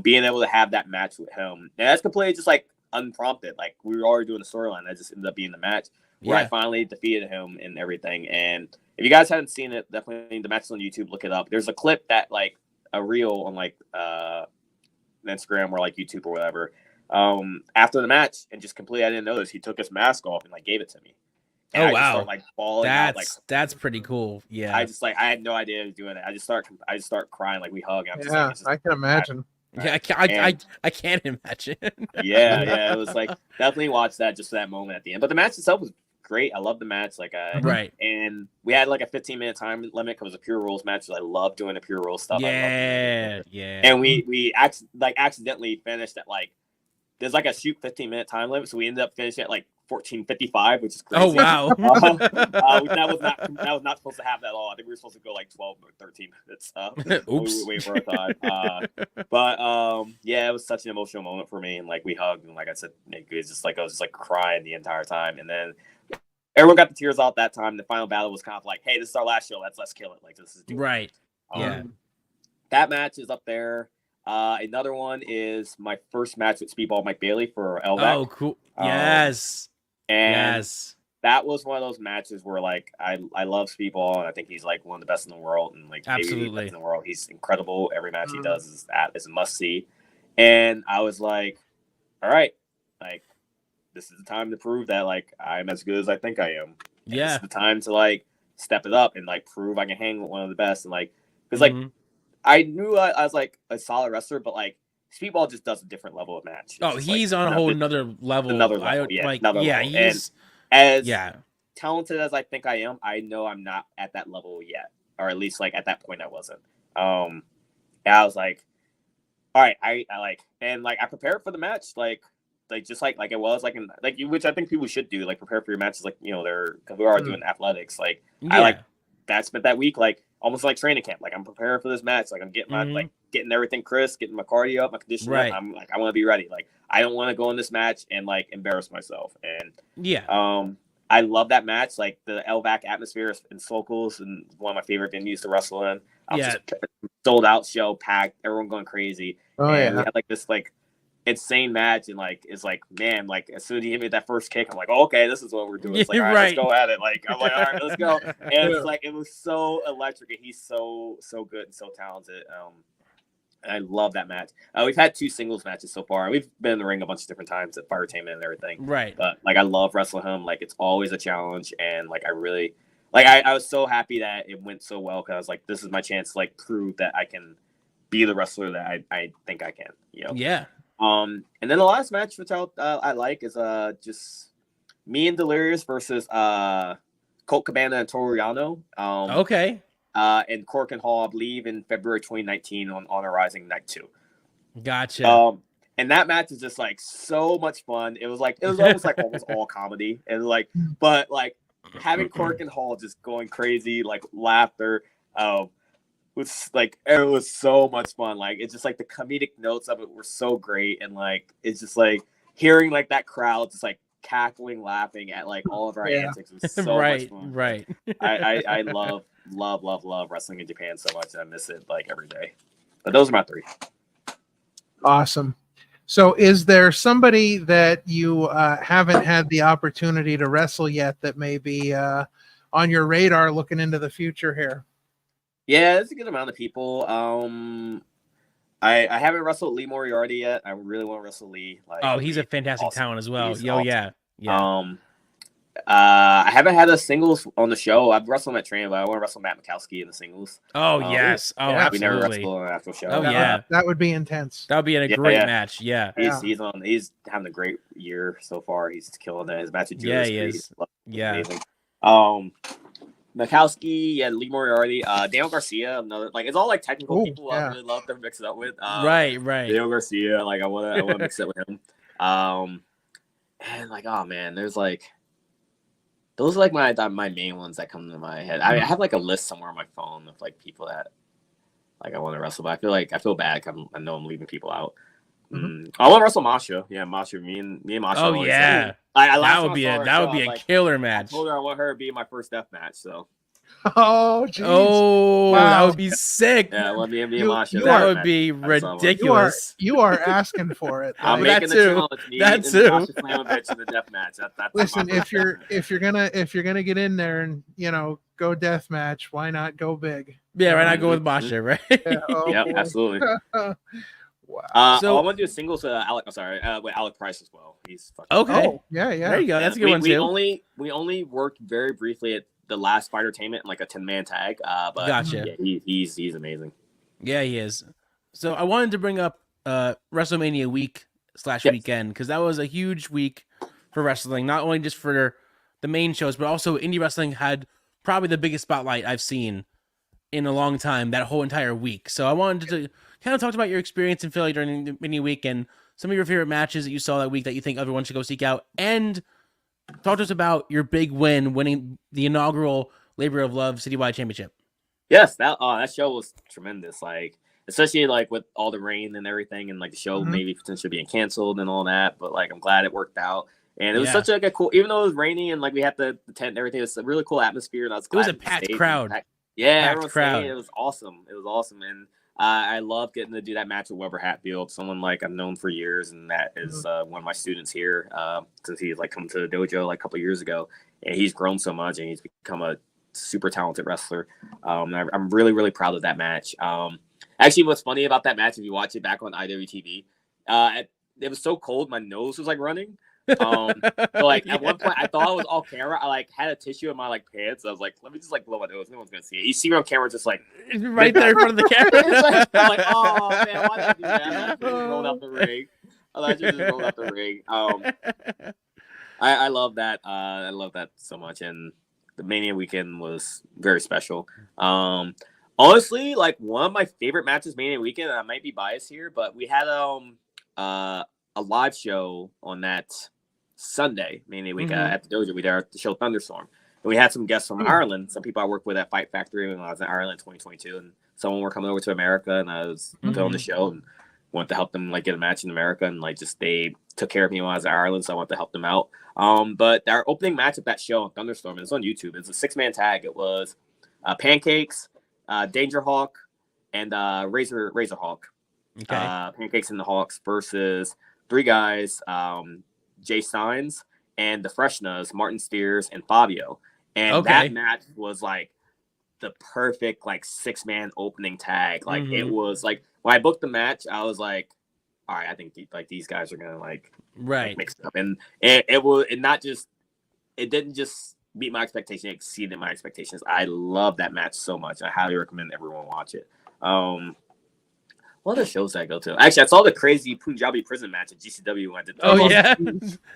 Being able to have that match with him, and that's completely just like unprompted. Like we were already doing the storyline, that just ended up being the match. Where I finally defeated him and everything. And if you guys haven't seen it, definitely the match is on YouTube. Look it up. There's a clip that like a reel on like Instagram or like YouTube or whatever. After the match, and just completely, I didn't notice, he took his mask off and like gave it to me. And wow! Just started, like bawling out, like, that's pretty cool. Yeah. I had no idea he was doing it. I just start crying, like we hug. I'm I can imagine. Yeah, I can't imagine. yeah, it was like definitely watch that just for that moment at the end. But the match itself was great. I love the match. Like right. And we had like a 15-minute time limit because it was a pure rules match. I love doing the pure rules stuff. Yeah. And we accidentally finished at like there's like a shoot 15-minute time limit, so we ended up finishing at like 14:55, which is crazy. Oh wow. That was not supposed to happen at all. I think we were supposed to go like 12 or 13 minutes. Oops. We wait for our time. But yeah, it was such an emotional moment for me, and like we hugged, and like I said, Nick, it was just like I was just like crying the entire time, and then everyone got the tears out that time. The final battle was kind of like, hey, this is our last show. Let's kill it. Like this is right. Yeah. That match is up there. Another one is my first match with Speedball Mike Bailey for LVAC. Oh, cool. Yes. And that was one of those matches where like I love Speedball, and I think he's like one of the best in the world, and like maybe the best in the world. He's incredible. Every match he does is a must see. And I was like, all right, like this is the time to prove that like I'm as good as I think I am. And this is the time to like step it up and like prove I can hang with one of the best. And like because like I knew I was like a solid wrestler, but like Speedball just does a different level of match. It's he's like, on a whole another level. Another level, he's as talented as I think I am. I know I'm not at that level yet, or at least like at that point I wasn't. And I was like, all right, I like, and like I prepared for the match, like just like it was like in like which I think people should do, like prepare for your matches, like you know we are doing athletics, like I like that spent that week like almost like training camp, like I'm preparing for this match, like I'm getting my like getting everything crisp, getting my cardio up, my conditioning up. I'm like I want to be ready, like I don't want to go in this match and like embarrass myself. And I love that match, like the LVAC atmosphere in Sokos, and one of my favorite venues to wrestle in. Just sold out show, packed, everyone going crazy. We had like this like insane match, and like it's like, man, like as soon as he hit me that first kick, I'm like, oh, okay, this is what we're doing. It's like, all right, let's go at it. Like I'm like, all right, let's go. And it's like it was so electric, and he's so good and so talented. And I love that match. We've had 2 singles matches so far. We've been in the ring a bunch of different times at Firetainment and everything. Right. But like I love wrestling him. Like it's always a challenge, and like I really like I was so happy that it went so well, because I was like, this is my chance to like prove that I can be the wrestler that I think I can. You know. Yeah. And then the last match, which I like, is just me and Delirious versus Colt Cabana and Toriano. Okay. In Cork and Hall, I believe, in February 2019 on Honor Rising Night 2. Gotcha. And that match is just like so much fun. It was almost like almost all comedy, and like, but like having Cork and Hall just going crazy, like laughter, was like it was so much fun. Like it's just like the comedic notes of it were so great, and like it's just like hearing like that crowd just like cackling, laughing at like all of our antics was so much fun. Right. I love wrestling in Japan so much. I miss it like every day. But those are my 3. Awesome. So is there somebody that you haven't had the opportunity to wrestle yet that may be on your radar looking into the future here? Yeah, there's a good amount of people. I haven't wrestled Lee Moriarty yet. I really want to wrestle Lee. Like, he's a fantastic talent as well. Awesome. Yeah. I haven't had a singles on the show. I've wrestled him at training, but I want to wrestle Matt Mikowski in the singles. Yes. Absolutely. We never wrestled on an actual show. That would be intense. That would be a great match. Yeah. He's having a great year so far. He's killing it. His match with Judas he is. Amazing. Mikowski, Lee Moriarty, Daniel Garcia, another, like it's all like technical people I really love to mix it up with. Right. Daniel Garcia, like I wanna mix it with him. And like, oh man, there's like those are like my main ones that come to my head. I have like a list somewhere on my phone of like people that like I want to wrestle, but I feel bad. I know I'm leaving people out. I want to wrestle Masha. Yeah, Masha. Me and Masha. Oh yeah, that would be a killer match. I told her I want her to be my first death match. So. Oh, geez. Oh, wow. That would be sick. Yeah, let me be Masha. That would be ridiculous. You are asking for it. I'm making the challenge. That too. Masha Slamovich in the death match. Listen, if you're gonna get in there and go death match, why not go big? Yeah, why not go with Masha, right? Yeah, absolutely. Wow. So I want to do a singles with Alec Price as well. He's fucking okay. Oh, yeah. There you go. That's a good one too. We only worked very briefly at the last Fightertainment in like a 10-man tag. But gotcha. Yeah, he's amazing. Yeah, he is. So I wanted to bring up WrestleMania week/weekend because that was a huge week for wrestling. Not only just for the main shows, but also indie wrestling had probably the biggest spotlight I've seen in a long time. That whole entire week. So I wanted to kind of talk about your experience in Philly during the mini week and some of your favorite matches that you saw that week that you think everyone should go seek out, and talk to us about your big win, winning the inaugural Labor of Love Citywide Championship. Yes, that show was tremendous. Like, especially like with all the rain and everything, and like the show maybe potentially being canceled and all that. But like, I'm glad it worked out. And it was such like a cool, even though it was rainy and like we had the tent and everything, it was a really cool atmosphere. And I was glad it was a packed crowd. Yeah, packed crowd. It was awesome. It was awesome. And I love getting to do that match with Weber Hatfield, someone like I've known for years, and that is one of my students here since he's like come to the dojo like a couple of years ago, and he's grown so much and he's become a super talented wrestler. I'm really, really proud of that match. Actually, what's funny about that match, if you watch it back on IWTV, it was so cold, my nose was like running. So like at one point I thought it was all camera. I like had a tissue in my like pants. I was like, let me just like blow my nose. No one's gonna see it. You see me on camera, just like right there in front of the camera. I'm like, oh man, why did I do that? I just rolled out the ring. I just rolled out the ring. I love that. I love that so much. And the Mania weekend was very special. Honestly, like one of my favorite matches Mania weekend, and I might be biased here, but we had a live show on that Sunday, Mania week at the dojo. We did the show Thunderstorm. And we had some guests from Ireland, some people I worked with at Fight Factory when I was in Ireland in 2022, and someone were coming over to America, and I was on the show and wanted to help them like get a match in America, and like just they took care of me when I was in Ireland, so I wanted to help them out. But our opening match of that show on Thunderstorm, and it's on YouTube. It's a 6-man tag. It was Pancakes, Danger Hawk, and Razor Hawk. Okay. Pancakes and the Hawks versus 3 guys, Jay Steins and the Freshnas, Martin Steers and Fabio. And that match was like the perfect like 6-man opening tag. Like it was like when I booked the match, I was like, all right, I think like these guys are gonna like mix it up. And it didn't just meet my expectation, it exceeded my expectations. I love that match so much. I highly recommend everyone watch it. What other shows did I go to? Actually, I saw the crazy Punjabi prison match at GCW.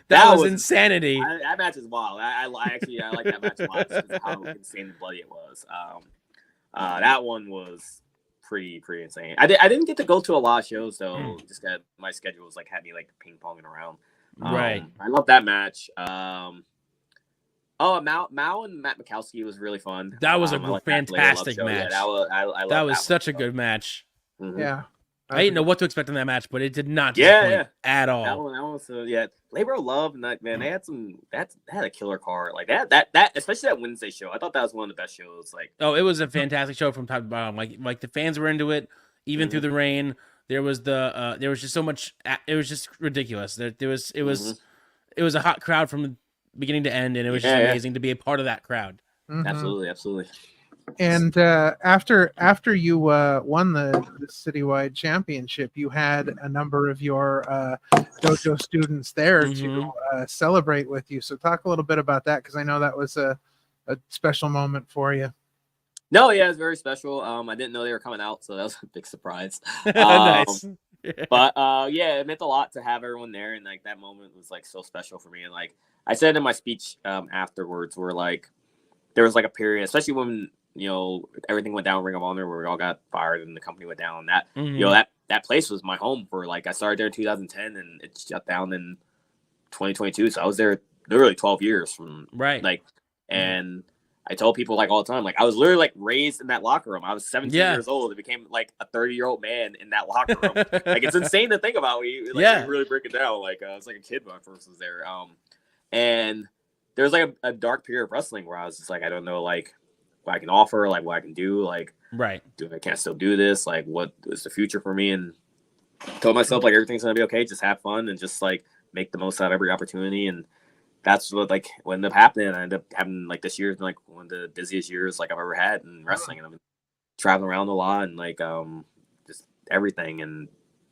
That was insanity. That match is wild. I like that match a lot because of how insane and bloody it was. That one was pretty insane. I didn't get to go to a lot of shows though. Just got my schedule was like had me like ping ponging around. Right. I love that match. Mao and Matt Mikowski was really fun. That was a fantastic match. Yeah, that was such a good match. Yeah. I didn't know what to expect in that match, but it did not disappoint at all. That one was Labor of Love, and that man, they had a killer card like that, especially that Wednesday show. I thought that was one of the best shows. Like, it was a fantastic show from top to bottom. Like the fans were into it, even through the rain. There was just so much. It was just ridiculous. It was a hot crowd from beginning to end, and it was just amazing to be a part of that crowd. Absolutely. And after you won the citywide championship, you had a number of your dojo students there to celebrate with you. So talk a little bit about that, because I know that was a special moment for you. No, yeah, it was very special. I didn't know they were coming out, so that was a big surprise. Nice. But it meant a lot to have everyone there, and like that moment was like so special for me. And like I said in my speech afterwards, where like there was like a period, especially when everything went down Ring of Honor, where we all got fired and the company went down. That that place was my home for like I started there in 2010 and it shut down in 2022. So I was there literally 12 years from and I told people like all the time, like I was literally like raised in that locker room. I was 17 years old and became like a 30-year-old man in that locker room. Like it's insane to think about. We really break it down. Like I was like a kid when I first was there. And there was like a dark period of wrestling where I was just like, I don't know, like what I can offer, like what I can do, like I can't still do this, like what is the future for me? And told myself like everything's gonna be okay, just have fun and just like make the most out of every opportunity. And that's what like what ended up happening. I ended up having like this year's like one of the busiest years like I've ever had in wrestling, and I've been traveling around a lot and like just everything, and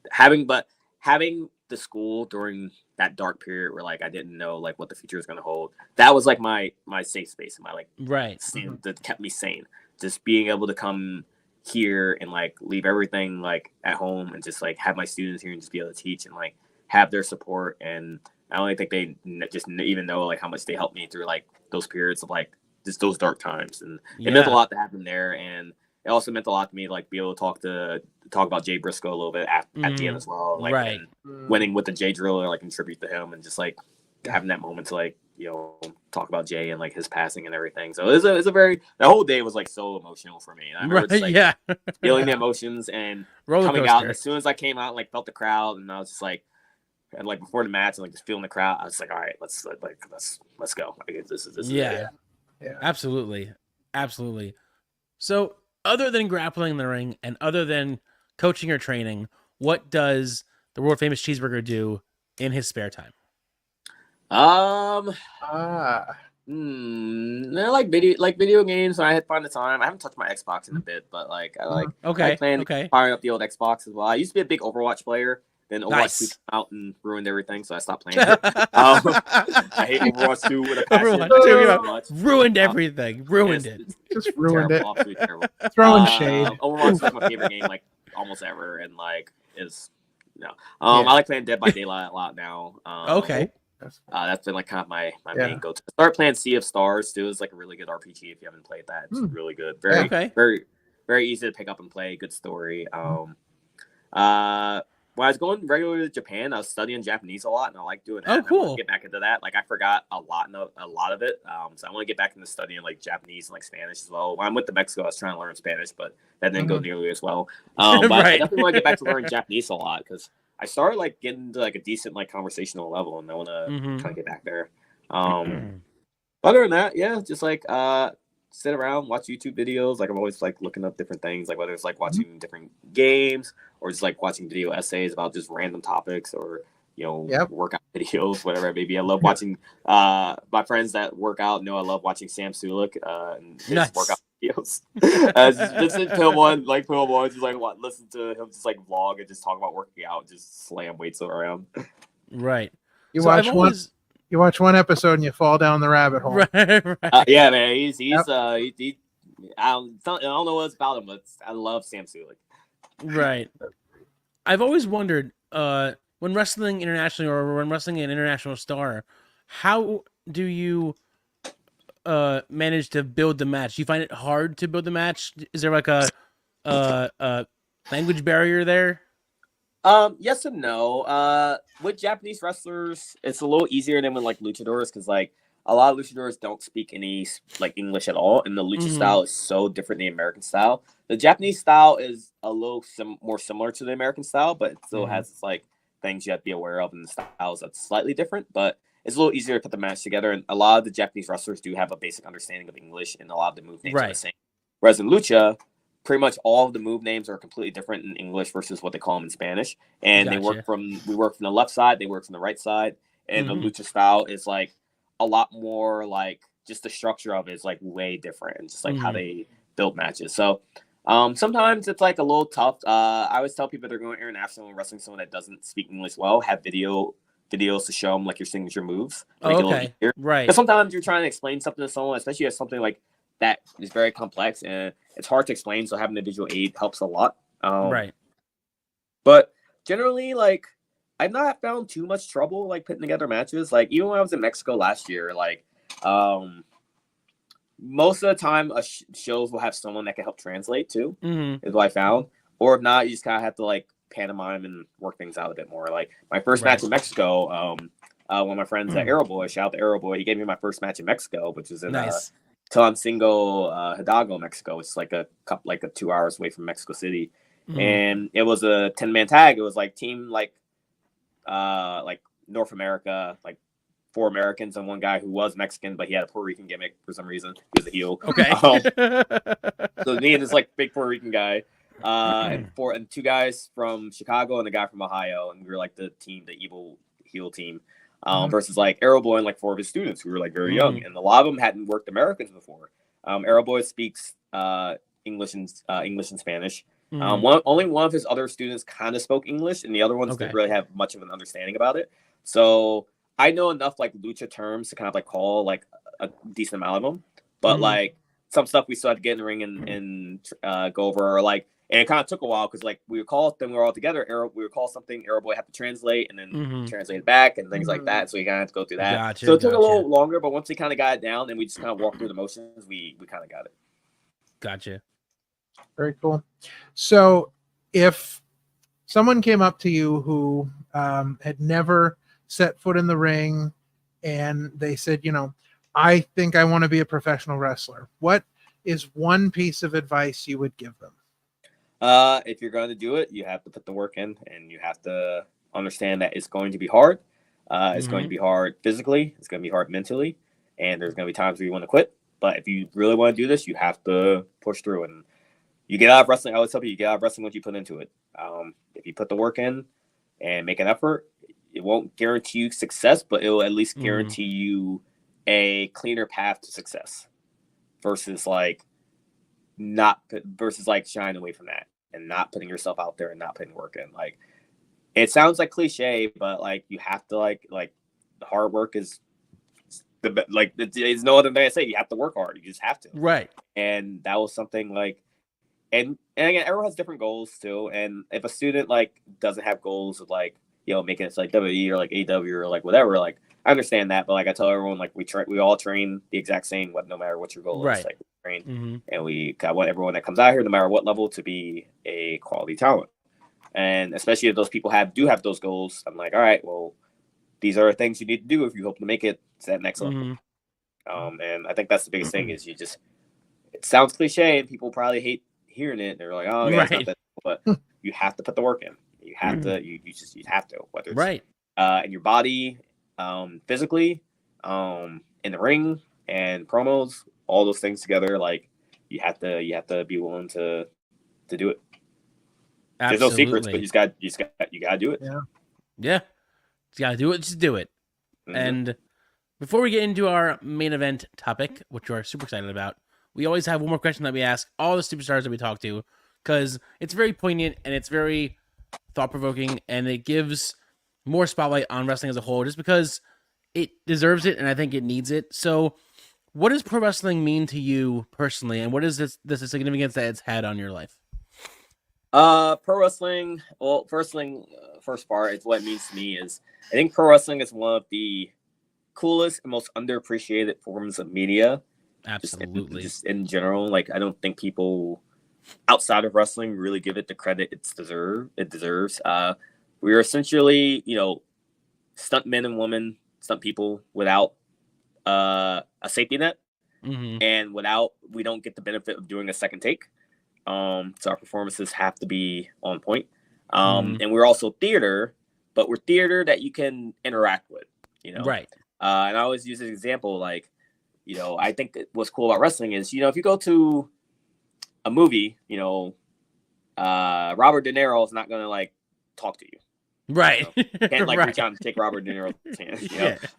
having the school during that dark period where like I didn't know like what the future was going to hold. That was like my safe space and my like that kept me sane. Just being able to come here and like leave everything like at home and just like have my students here and just be able to teach and like have their support. And I only think they just even know like how much they helped me through like those periods of like just those dark times. And it meant a lot to have them there. And it also meant a lot to me, like, be able to talk about Jay Briscoe a little bit at the end as well. Like, winning with the Jay Driller, like, in tribute to him, and just, like, having that moment to, like, talk about Jay and, like, his passing and everything. So it was a very, the whole day was, like, so emotional for me. And I remember just, like, feeling the emotions and coming out. And as soon as I came out and, like, felt the crowd, and I was just, like, and, like, before the match and, like, just feeling the crowd, I was like, all right, let's go. Like, this is yeah. Absolutely. So, other than grappling in the ring and other than coaching or training, what does the world famous Cheeseburger do in his spare time? They're like video games. So I had fun the time. I haven't touched my Xbox in a bit, but like I like playing firing up the old Xbox as well. I used to be a big Overwatch player. Then Overwatch 2 came out and ruined everything, so I stopped playing it. I hate Overwatch 2 with a passion. Overwatch 2, ruined everything. Ruined it. Just ruined terrible, absolutely terrible. Throwing shade. Overwatch is like my favorite game, like almost ever, and like I like playing Dead by Daylight a lot now. Okay. That's been like kind of my main go-to. I started playing Sea of Stars too. It's like a really good RPG if you haven't played that. It's really good. Very, very easy to pick up and play. Good story. When I was going regularly to Japan, I was studying Japanese a lot, and I like doing that. Oh, cool. I want to get back into that. Like I forgot a lot of it. So I want to get back into studying like Japanese and like Spanish as well. When I went to Mexico, I was trying to learn Spanish, but that didn't go nearly as well. But I definitely want to get back to learning Japanese a lot because I started like getting to like a decent like conversational level, and I want to kind of get back there. Other than that, yeah, just like sit around, watch YouTube videos. Like I'm always like looking up different things, like whether it's like watching different games or just like watching video essays about just random topics or workout videos, whatever it may be. I love watching my friends that work out know I love watching Sam Sulik and his workout videos. Just Pill One, just like listen to him just like vlog and just talk about working out, and just slam weights around. Right. You watch one episode and you fall down the rabbit hole. Right. Yeah, man. He's I don't know what's about him, but I love Sam Sulik. Right. I've always wondered when wrestling internationally or when wrestling an international star, how do you manage to build the match? Do you find it hard to build the match? Is there like a language barrier there? Yes and no. With Japanese wrestlers, it's a little easier than with like luchadors because like a lot of luchadors don't speak any like English at all, and the lucha style is so different than the American style. The Japanese style is a little more similar to the American style, but it still has like things you have to be aware of, and the styles that's slightly different. But it's a little easier to put the match together, and a lot of the Japanese wrestlers do have a basic understanding of English, and a lot of the move names are the same. Whereas in lucha, pretty much all of the move names are completely different in English versus what they call them in Spanish. And we work from the left side, they work from the right side. And the lucha style is like a lot more like just the structure of it is like way different and just like how they build matches. So sometimes it's like a little tough. I always tell people they're going international and wrestling someone that doesn't speak English well, have videos to show them like your signature moves. Make it a little easier. Right. Because sometimes you're trying to explain something to someone, especially if something like that is very complex and it's hard to explain, so having a visual aid helps a lot. Right. But generally, like, I've not found too much trouble like putting together matches. Like even when I was in Mexico last year, like most of the time shows will have someone that can help translate too, is what I found. Or if not, you just kind of have to like pantomime and work things out a bit more. Like my first match in Mexico, one of my friends at Arrow Boy, shout out to Arrow Boy, he gave me my first match in Mexico, which was in Tulancingo, Hidalgo, Mexico. It's like a 2 hours away from Mexico City. And it was a 10-man tag. It was like team like North America, like 4 Americans and one guy who was Mexican, but he had a Puerto Rican gimmick for some reason. He was a heel. Okay. So me and this like big Puerto Rican guy, and 2 guys from Chicago and a guy from Ohio, and we were like the evil heel team. Versus like Arrow Boy and like 4 of his students who were like very young, and a lot of them hadn't worked Americans before. Arrow Boy speaks English and Spanish. Only one of his other students kind of spoke English, and the other ones didn't really have much of an understanding about it. So I know enough like lucha terms to kind of like call like a decent amount of them, but like some stuff we still had to get in the ring and go over, or like. And it kind of took a while because, like, we would call them, we were all together. We would call something, Arrow Boy had to translate and then translate it back and things like that. So we kind of had to go through that. So it took a little longer, but once we kind of got it down and we just kind of walked through the motions, we kind of got it. Gotcha. Very cool. So if someone came up to you who had never set foot in the ring and they said, I think I want to be a professional wrestler, what is one piece of advice you would give them? If you're going to do it, you have to put the work in, and you have to understand that it's going to be hard. It's going to be hard physically. It's going to be hard mentally, and there's going to be times where you want to quit. But if you really want to do this, you have to push through. And you get out of wrestling. I always tell people you get out of wrestling what you put into it. If you put the work in and make an effort, it won't guarantee you success, but it will at least guarantee you a cleaner path to success versus like shying away from that and not putting yourself out there and not putting work in. Like, it sounds like cliche, but like you have to like the hard work is there's no other thing I say. You have to work hard. You just have to. Right. And that was something like, and again, everyone has different goals too. And if a student like doesn't have goals of like, you know, making it to like WWE or like AW or like whatever, like I understand that. But like I tell everyone, like we all train the exact same, no matter what your goal is. Like we train and I want everyone that comes out here, no matter what level, to be a quality talent. And especially if those people do have those goals, I'm like, all right, well, these are things you need to do if you hope to make it to that next level. And I think that's the biggest thing is it sounds cliche and people probably hate hearing it. They're like, oh, yeah, it's not that, but you have to put the work in. You have to, you have to, whether it's in your body, physically, in the ring and promos, all those things together. Like you have to be willing to do it. Absolutely. There's no secrets, but you gotta do it. Yeah. You gotta do it, just do it. And before we get into our main event topic, which we're super excited about, we always have one more question that we ask all the superstars that we talk to, because it's very poignant and it's very thought-provoking, and it gives more spotlight on wrestling as a whole, just because it deserves it, and I think it needs it. So, what does pro wrestling mean to you personally, and what is the significance that it's had on your life? Pro wrestling. Well, first part is what it means to me is I think pro wrestling is one of the coolest and most underappreciated forms of media. Absolutely. Just in general, like I don't think people outside of wrestling really give it the credit it deserves. We are essentially, stunt men and women, stunt people without a safety net, and we don't get the benefit of doing a second take. So our performances have to be on point. And we're also theater, but we're theater that you can interact with, Right. And I always use an example, like, I think what's cool about wrestling is, if you go to a movie, Robert De Niro is not going to like talk to you. Right. Can't like reach out and take Robert De Niro's hand,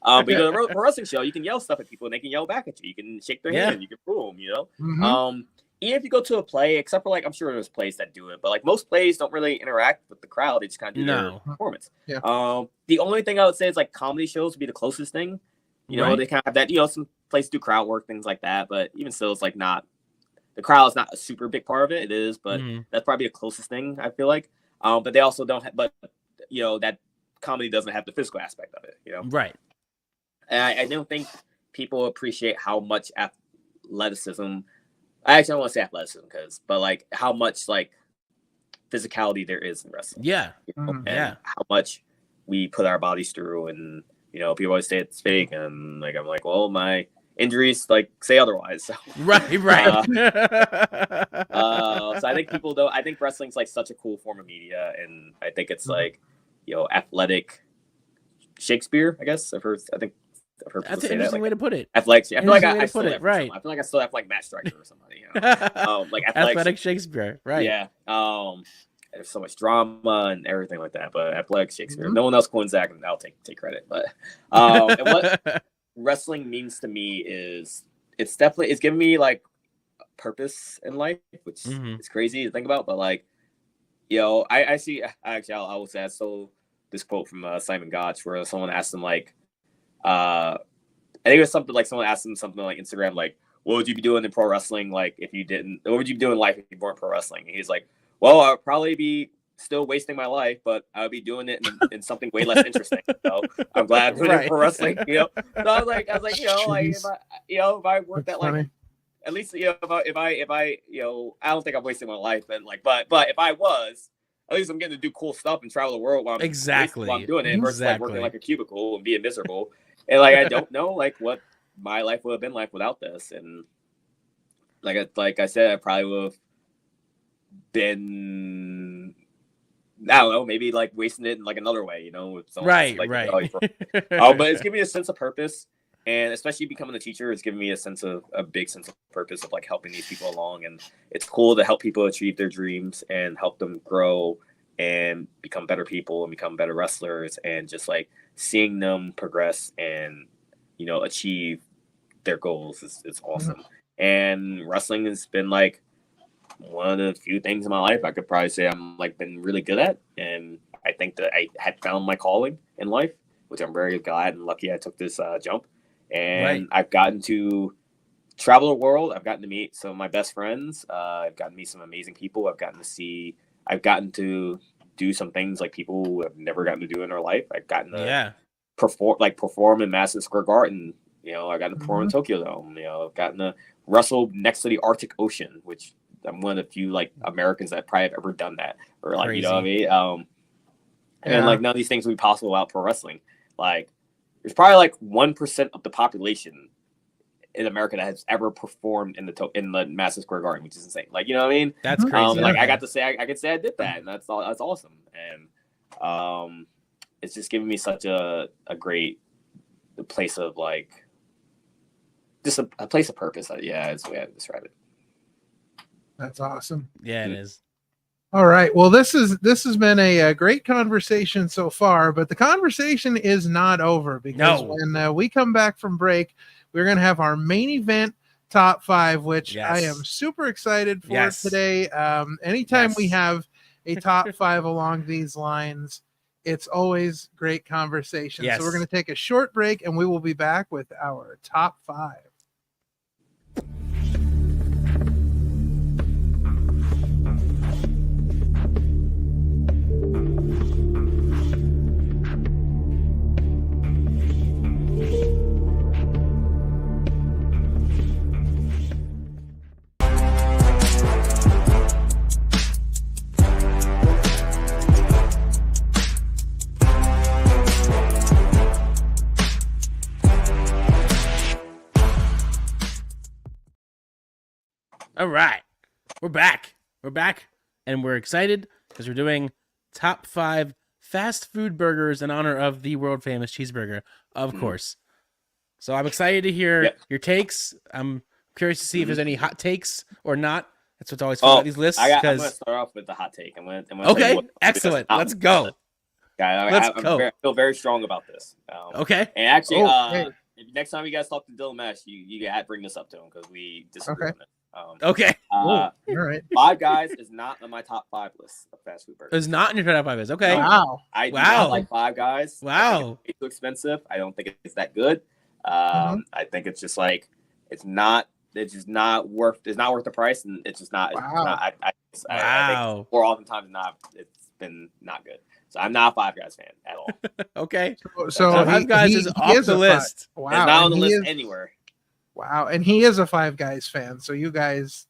But you go to a wrestling show, you can yell stuff at people and they can yell back at you. You can shake their hand, you can boo them, even if you go to a play, except for like, I'm sure there's plays that do it, but like most plays don't really interact with the crowd. They just kind of do their performance. The only thing I would say is like comedy shows would be the closest thing. They kind of have that, some places do crowd work, things like that. But even still, it's like the crowd is not a super big part of it. It is, but that's probably the closest thing I feel like. But they also don't have, that comedy doesn't have the physical aspect of it, Right. And I don't think people appreciate how much athleticism. I actually don't want to say athleticism but like how much like physicality there is in wrestling. Yeah. And how much we put our bodies through, and people always say it's fake, and like I'm like, well, my injuries like say otherwise. So. Right. So I think wrestling's like such a cool form of media, and I think it's like athletic Shakespeare. I guess I've heard that's an interesting way to put it. Athletics. I feel like I still have right. I feel like I still have like Matt Striker or somebody. Like athletic Shakespeare. Right. Yeah. There's so much drama and everything like that, but athletic Shakespeare. No one else coins that, and I'll take credit. But and what wrestling means to me is it's giving me like purpose in life, which is crazy to think about. But like, I see. Actually, I will say I stole this quote from Simon Gotch, where someone asked him like. I think it was something like someone asked him something like Instagram, like, what would you be doing in pro wrestling? Like, if you didn't, what would you be doing in life if you weren't pro wrestling? And he's like, well, I'd probably be still wasting my life, but I would be doing it in something way less interesting. So I'm glad I'm doing it pro wrestling, So I was like, if I worked that like, at least, if I I don't think I'm wasting my life, but if I was, at least I'm getting to do cool stuff and travel the world while I'm doing it versus like working like a cubicle and being miserable. And like I don't know like what my life would have been like without this. And like I said, I probably would have been, I don't know, maybe like wasting it in like another way, with someone right. but it's giving me a sense of purpose. And especially becoming a teacher has given me a big sense of purpose of like helping these people along. And it's cool to help people achieve their dreams and help them grow and become better people and become better wrestlers, and just like seeing them progress and, you know, achieve their goals is awesome. And wrestling has been like one of the few things in my life I could probably say I'm like been really good at. And I think that I had found my calling in life, which I'm very glad and lucky I took this jump. And I've gotten to travel the world. I've gotten to meet some of my best friends. I've gotten to meet some amazing people. I've gotten to do some things like people who have never gotten to do in their life. I've gotten to perform in Madison Square Garden. You know, I got to perform in Tokyo Dome. You know, I've gotten to wrestle next to the Arctic Ocean, which I'm one of the few like Americans that probably have ever done that, or like, you know what I mean? And like none of these things would be possible without pro wrestling. Like, there's probably like 1% of the population in America that has ever performed in the Madison Square Garden, which is insane. Like, you know what I mean? That's crazy. Like, I got to say, I could say I did that, and that's awesome. And it's just given me such a great place of like, just a place of purpose. Yeah, is the way I would describe it. That's awesome. Yeah, it is. All right. Well, this has been a great conversation so far, but the conversation is not over, because when we come back from break, we're going to have our main event top 5, which I am super excited for today. Anytime we have a top 5 along these lines, it's always great conversation. So we're going to take a short break, and we will be back with our top 5. All right, we're back, and we're excited because we're doing top 5 fast food burgers in honor of the world famous Cheeseburger, of course. So I'm excited to hear your takes. I'm curious to see if there's any hot takes or not. That's what's always fun about these lists. I'm going to start off with the hot take. Okay, excellent. Let's go. I feel very strong about this. Okay. And actually, next time you guys talk to Dylan Mesh, you got to bring this up to him, because we disagree on it. Okay. All right. Five Guys is not on my top 5 list of fast food burgers. It's not in your top 5 list. Okay. Wow. I do not like Five Guys. Wow. It's too expensive. I don't think it's that good. I think it's just like it's not worth the price, and it's just not. Wow. I think more oftentimes it's been not good. So I'm not a Five Guys fan at all. Okay. So Five Guys is off the list. Wow. It's not on the list anywhere. Wow, and he is a Five Guys fan, so you guys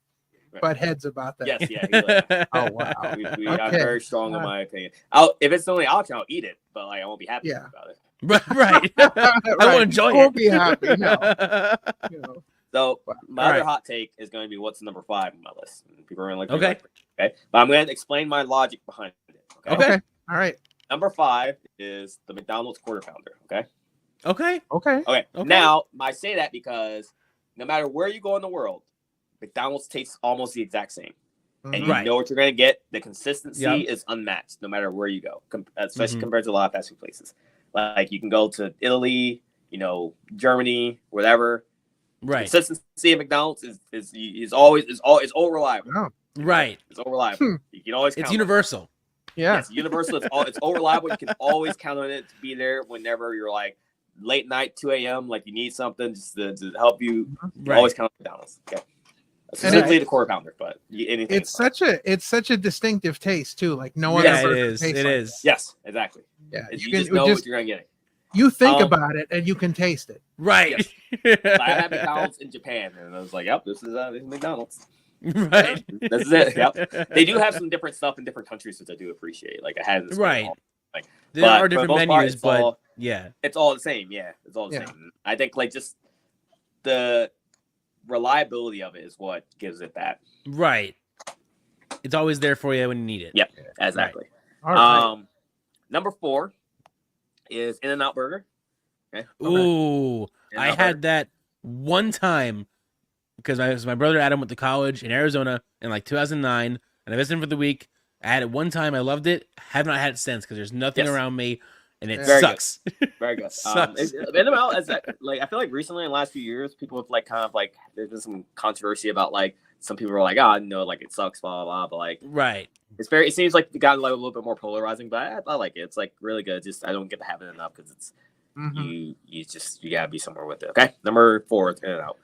butt heads about that. Yes, yeah. Oh wow, I'm very strong in my opinion. If it's the only option, I'll eat it, but like I won't be happy about it. Right. I won't enjoy it. Won't be happy. No. So my other hot take is going to be what's number 5 on my list. People are going to look. Okay, but I'm going to explain my logic behind it. Okay. All right. Number 5 is the McDonald's Quarter Pounder. Okay. Now, I say that because no matter where you go in the world, McDonald's tastes almost the exact same. And you know what you're going to get. The consistency is unmatched no matter where you go, especially compared to a lot of fast food places. Like, you can go to Italy, Germany, whatever. Right. The consistency of McDonald's is always all reliable. Oh. Right. It's all reliable. You can always count It's universal. Yeah. It's universal. It's all reliable. You can always count on it to be there whenever you're like late night, 2 a.m. Like you need something just to help you. You always count on McDonald's. Okay. Specifically the Quarter Pounder, but anything. It's such a distinctive taste too. Like no other. Yeah, it is. It is. Yes, exactly. Yeah, you just know what you're gonna get. You think about it and you can taste it. Right. Yes. I had McDonald's in Japan, and I was like, "Yep, this is McDonald's." Right. This is it. Yep. They do have some different stuff in different countries, which I do appreciate. Like I had this there are different menus, but it's all the same. Yeah, it's all the same. I think like just the reliability of it is what gives it that. Right. It's always there for you when you need it. Yep, exactly. Right. All right. Number 4 is In-N-Out Burger. Okay. Ooh, I had that one time because my brother Adam went to college in Arizona in like 2009, and I visited him for the week. I had it one time. I loved it. Have not had it since because there's nothing around me, and it sucks. Very good. Sucks. I feel like recently in the last few years, people have like kind of like there's been some controversy about like some people are like, oh, no, like it sucks, blah blah blah. But like, right. It seems like it got like a little bit more polarizing, but I like it. It's like really good. Just I don't get to have it enough because it's you gotta be somewhere with it. Okay, number 4 is In and Out.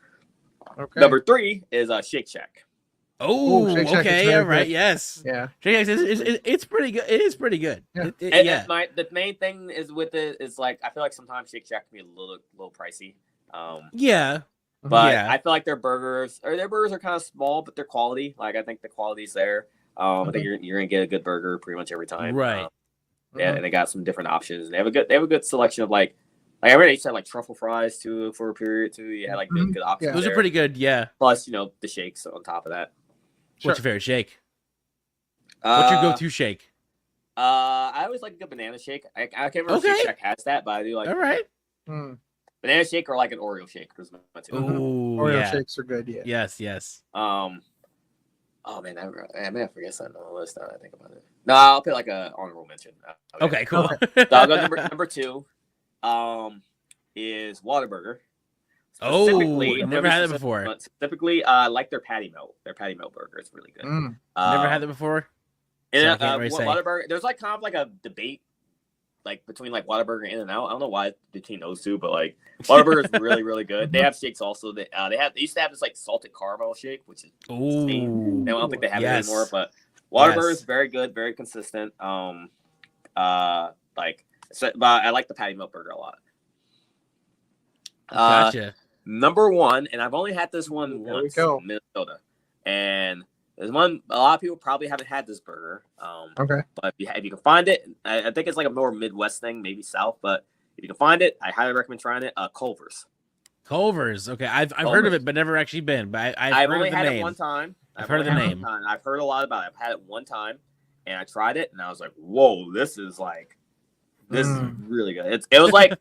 Okay. Number 3 is Shake Shack. Oh, Shake Shack okay, all right, yes, yeah. Shake Shack it's pretty good. It is pretty good. Yeah. The main thing is with it is like I feel like sometimes Shake Shack can be a little pricey. Yeah. But I feel like their burgers are kind of small, but they're quality. Like I think the quality's there. I think you're gonna get a good burger pretty much every time. Right. Yeah, and they got some different options. They have a good selection of like I already used to have like truffle fries too for a period too. You had like good options. Those are pretty good. Yeah. Plus, the shakes on top of that. What's your favorite shake? What's your go-to shake? I always like a good banana shake. I can't remember if Shake Shack has that, but I do like. All right. Banana shake or like an Oreo shake. Oreo shakes are good. Yeah. Yes. Oh man, I may forget something on the list now that I think about it. No, I'll put like a honorable mention. Okay, cool. So I'll go number 2. Is Whataburger. Never had it before. Specifically, I like their patty melt. Their patty melt burger is really good. Never had it before. And Whataburger, there's like kind of like a debate, like between like Whataburger and In-N-Out. I don't know why between those two, but like Whataburger is really really good. They have shakes also. They used to have this like salted caramel shake, which is insane. I don't think they have it anymore. But Whataburger is very good, very consistent. But I like the patty melt burger a lot. Gotcha. Number 1, and I've only had this one once in Minnesota, and there's one a lot of people probably haven't had this burger. But if you can find it, I think it's like a more Midwest thing, maybe South, but if you can find it, I highly recommend trying it. Culver's. Okay, I've heard of it, but never actually been. But I've only had it one time. I've heard of the name. I've heard a lot about it. I've had it one time, and I tried it, and I was like, "Whoa, this is really good." It was like.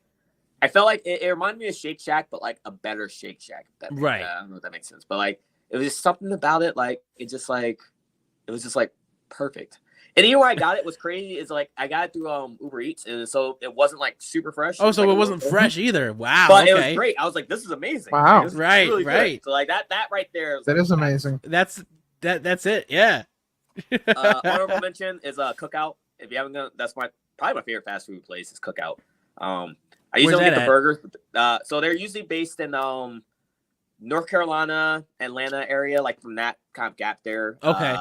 I felt like it reminded me of Shake Shack, but like a better Shake Shack. Right. I don't know if that makes sense, but like it was just something about it. Like it was just like perfect. And even where I got it was crazy. Is like I got it through Uber Eats, and so it wasn't like super fresh. Oh, so it wasn't fresh either. Wow. But it was great. I was like, this is amazing. Wow. It was really good. So like that right there. That is amazing. That's it. Yeah. Honorable mention is Cookout. If you haven't done, that's probably my favorite fast food place is Cookout. I usually get the burgers. So they're usually based in North Carolina, Atlanta area, like from that kind of gap there. Okay.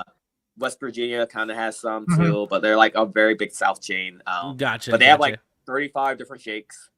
West Virginia kind of has some too, but they're like a very big South chain. Gotcha. But they have like 35 different shakes.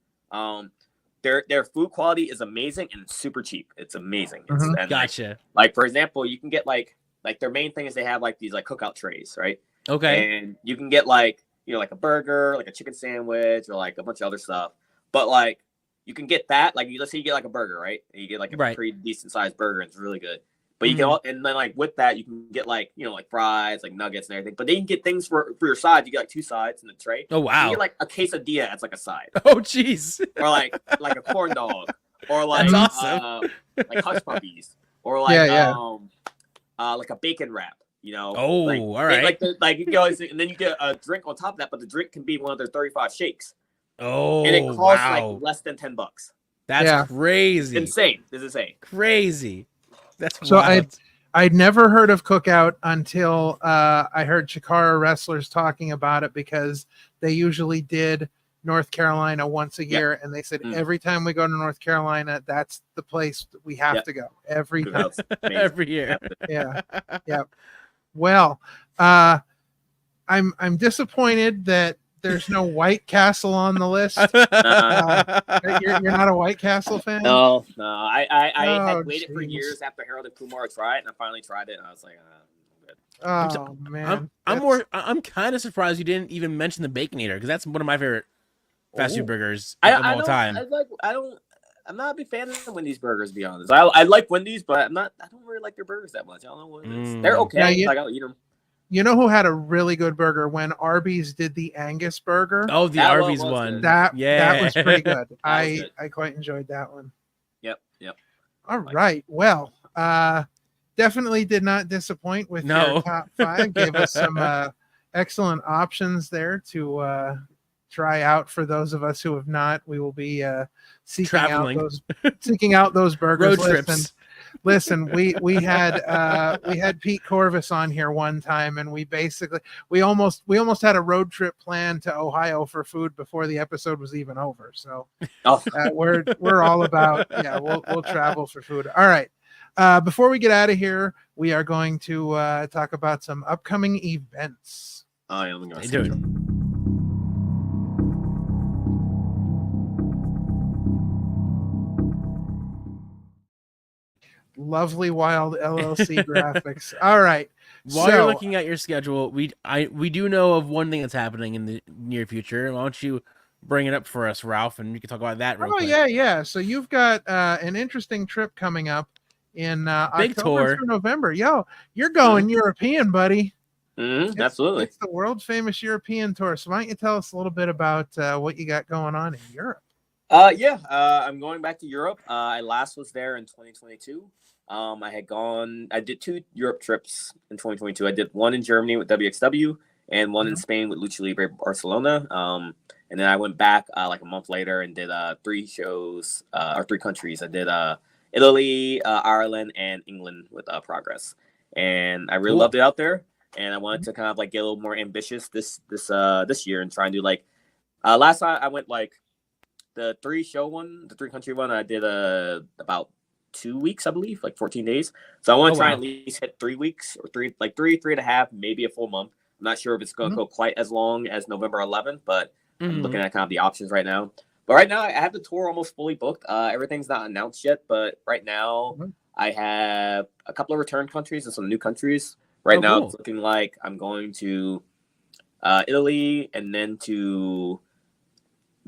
Their food quality is amazing and super cheap. It's amazing. Gotcha. Like for example, you can get like their main thing is they have like these like cookout trays, right? Okay. And you can get like like a burger, like a chicken sandwich, or like a bunch of other stuff. But like you can get that, like let's say you get like a burger, right? And you get like a pretty decent sized burger, and it's really good. But you can, and then like with that, you can get like like fries, like nuggets and everything. But then you can get things for your side. You get like 2 sides in the tray. Oh wow! You get like a quesadilla as like a side. Oh jeez. Or like a corn dog, or like awesome. Like hush puppies, or like like a bacon wrap. Oh, like, all right. Like you go and then you get a drink on top of that, but the drink can be one of their 35 shakes. Oh, and it costs like less than $10. That's crazy. Insane. It's insane. Crazy. That's so wild. I'd never heard of Cookout until I heard Chikara wrestlers talking about it, because they usually did North Carolina once a year, and they said every time we go to North Carolina, that's the place that we have to go every time. Every year. Yeah. Well, I'm disappointed that there's no White Castle on the list. You're not a White Castle fan? No. I had waited for years after Harold and Kumar tried it, and I finally tried it, and I was like, I'm good. Oh man, I'm kind of surprised you didn't even mention the Baconator, because that's one of my favorite fast food burgers of all time. I'm not a big fan of Wendy's burgers, to be honest. I like Wendy's, but I don't really like their burgers that much. I don't know what it is. They're okay. I'll eat them. You know who had a really good burger when Arby's did the Angus burger? Oh, the Arby's one. That was pretty good. Good. I quite enjoyed that one. Yep. All right. Well, definitely did not disappoint with your top 5. Gave us some excellent options there to try out. For those of us who have not, we will be seeking out those burgers. Road trips. Listen, we had Pete Corvus on here one time, and we almost had a road trip planned to Ohio for food before the episode was even over. So we're all about we'll travel for food. All right. Before we get out of here, we are going to talk about some upcoming events. Oh, yeah, let me go. How you doing? Lovely Wild LLC graphics. All right. While you're looking at your schedule, we do know of one thing that's happening in the near future. Why don't you bring it up for us, Ralph, and we can talk about that real quick. Yeah. So you've got an interesting trip coming up in October through November. Yo, you're going European, buddy. Absolutely. It's the world famous European tour. So why don't you tell us a little bit about what you got going on in Europe? I'm going back to Europe. I last was there in 2022. I did 2 Europe trips in 2022. I did one in Germany with WXW and one in Spain with Lucha Libre Barcelona. And then I went back like a month later and did 3 shows or 3 countries. I did Italy, Ireland, and England with Progress. And I really loved it out there. And I wanted to kind of like get a little more ambitious this year and try and do like last time I went like the 3 country one. I did about 2 weeks, I believe, like 14 days. So I want to try at least hit 3 weeks or 3.5, maybe a full month. I'm not sure if it's going to go quite as long as November 11th, but I'm looking at kind of the options right now. But right now I have the tour almost fully booked. Everything's not announced yet, but right now I have a couple of return countries and some new countries. Right now it's looking like I'm going to Italy and then to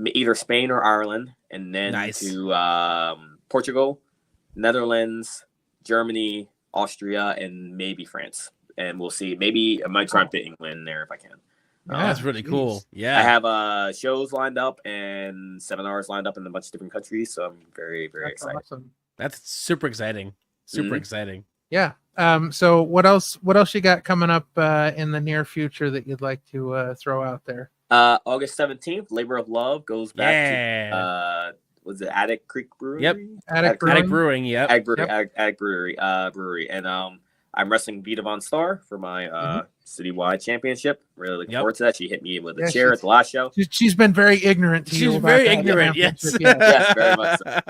either Spain or Ireland, and then to Portugal, Netherlands, Germany, Austria, and maybe France. And we'll see. Maybe I might try to fit England in there if I can. That's really cool. Yeah. I have shows lined up and seminars lined up in a bunch of different countries. So I'm very, very excited. Awesome. That's super exciting. Super exciting. Yeah. So what else you got coming up in the near future that you'd like to throw out there? August 17th, Labor of Love goes back to was it Attic Creek Brewery? Yep. Attic Brewing. Yep. Attic Brewery. And I'm wrestling Vita Von Star for my citywide championship. Really looking forward to that. She hit me with a chair at the last show. She's been very ignorant to you. She's very ignorant. Yes. Yes, very much so.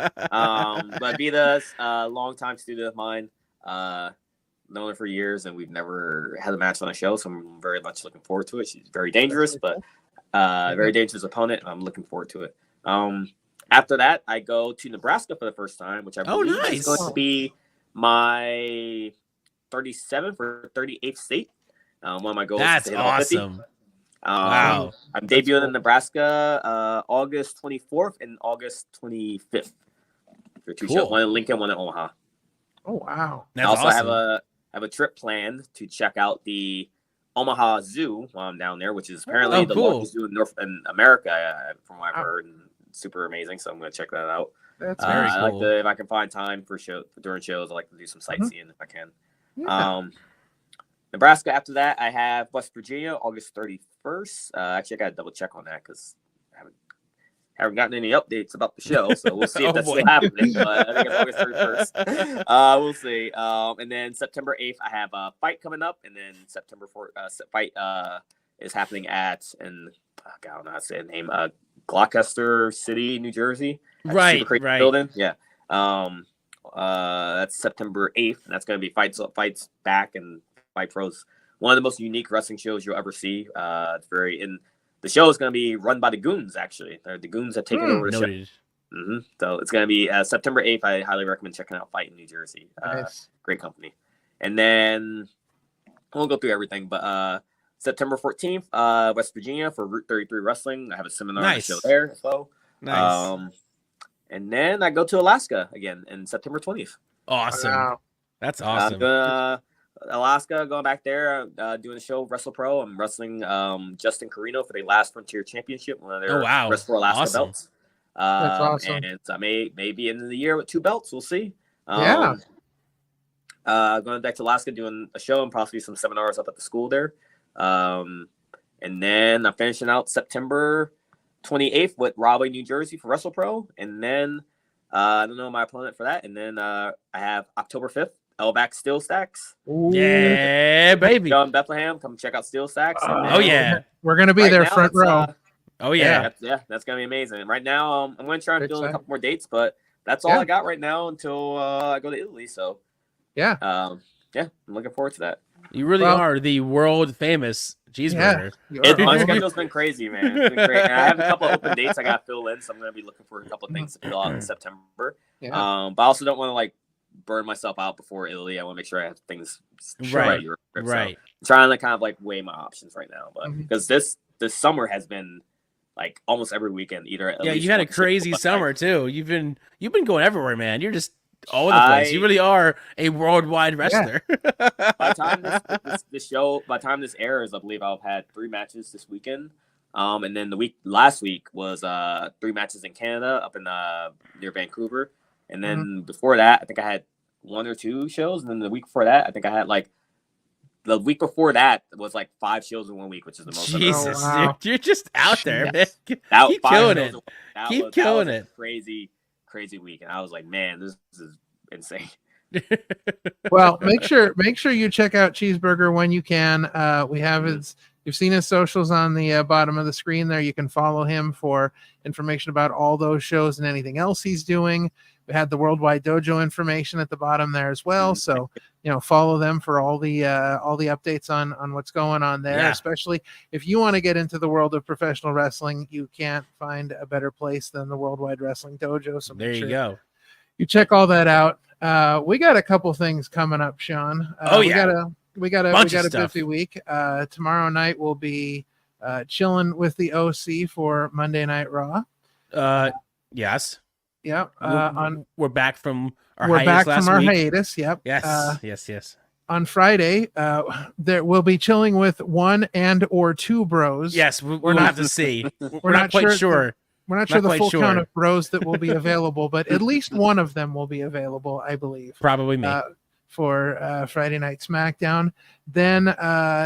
But Vita's a longtime student of mine. Known her for years, and we've never had a match on a show, so I'm very much looking forward to it. She's very dangerous, but very dangerous opponent. I'm looking forward to it. After that, I go to Nebraska for the first time, which I believe is going to be my 37th or 38th state. One of my goals. That's is to hit awesome. Wow. I'm debuting in Nebraska August 24th and August 25th. For 2 shows, one in Lincoln, one in Omaha. Oh wow! I also have a trip planned to check out the Omaha Zoo while I'm down there, which is apparently the largest zoo in America, from what I've heard, and super amazing. So I'm going to check that out. That's very cool. I like to, if I can find time for during shows, I like to do some sightseeing if I can. Yeah. Nebraska. After that, I have West Virginia, August 31st. Actually, I got to double check on that because I haven't gotten any updates about the show, so we'll see if that's still happening. But I think it's August 31st. We'll see. And then September 8th, I have a fight coming up, and then September 4th, fight is happening I don't know how to say the name, Gloucester City, New Jersey. Right. Building. Yeah. That's September 8th, and that's going to be fights back and Fight Pros. One of the most unique wrestling shows you'll ever see. It's the show is going to be run by the Goons, actually. The Goons have taken over the show. So it's going to be September 8th. I highly recommend checking out Fight in New Jersey. Nice. Great company. And then I won't go through everything, but September 14th, West Virginia for Route 33 Wrestling. I have a seminar show there as well. Nice. And then I go to Alaska again in September 20th. Awesome. Wow. That's awesome. I'm gonna Alaska, going back there, doing a show, Wrestle Pro. I'm wrestling Justin Carino for the Last Frontier Championship, one of their Wrestle Alaska belts. That's awesome. And I may be end of the year with 2 belts. We'll see. Going back to Alaska, doing a show and possibly some seminars up at the school there. And then I'm finishing out September 28th with Rahway, New Jersey for Wrestle Pro. And then I don't know my opponent for that. And then I have October 5th, Elvac Steel Stacks. Ooh. Yeah, baby. Go in Bethlehem. Come check out Steel Stacks. Yeah. We're going to be there front row. That's going to be amazing. Right now, I'm going to try and build a couple more dates, but that's all I got right now until I go to Italy. So, I'm looking forward to that. You really are the world famous Cheeseburger. My schedule's been crazy, man. It's been great. And I have a couple of open dates I got to fill in, so I'm going to be looking for a couple of things to fill out in September. But I also don't want to burn myself out before Italy. I want to make sure I have things right. So I'm trying to kind of weigh my options right now, but because this summer has been almost every weekend either. You had a crazy summer too. You've been going everywhere, man. You're just all over the place. You really are a worldwide wrestler. By the time this airs, I believe I've had 3 matches this weekend. And then last week was 3 matches in Canada up in near Vancouver. And then before that, I think I had 1 or 2 shows. And then the week before that, I think I had the week before that was 5 shows in 1 week, which is the most. Jesus, dude, you're just out there, man. Keep killing it. Keep killing it. Crazy week, and I was like, man, this is insane. Well, make sure you check out Cheeseburger when you can. We have you've seen his socials on the bottom of the screen there. You can follow him for information about all those shows and anything else he's doing. We had the Worldwide Dojo information at the bottom there as well. So, follow them for all the updates on what's going on there, especially if you want to get into the world of professional wrestling. You can't find a better place than the Worldwide Wrestling Dojo. So there you go. You check all that out. We got a couple things coming up, Sean. We got a busy week. Tomorrow night we'll be chilling with the OC for Monday Night Raw. Yes. Yeah. We're back from our hiatus. Yep. Yes. Yes. On Friday, there we'll be chilling with 1 and/or 2 bros. Yes, we'll have to see. We're not quite sure. We're not sure the full count of bros that will be available, but at least one of them will be available, I believe. Probably me. For Friday Night SmackDown. Then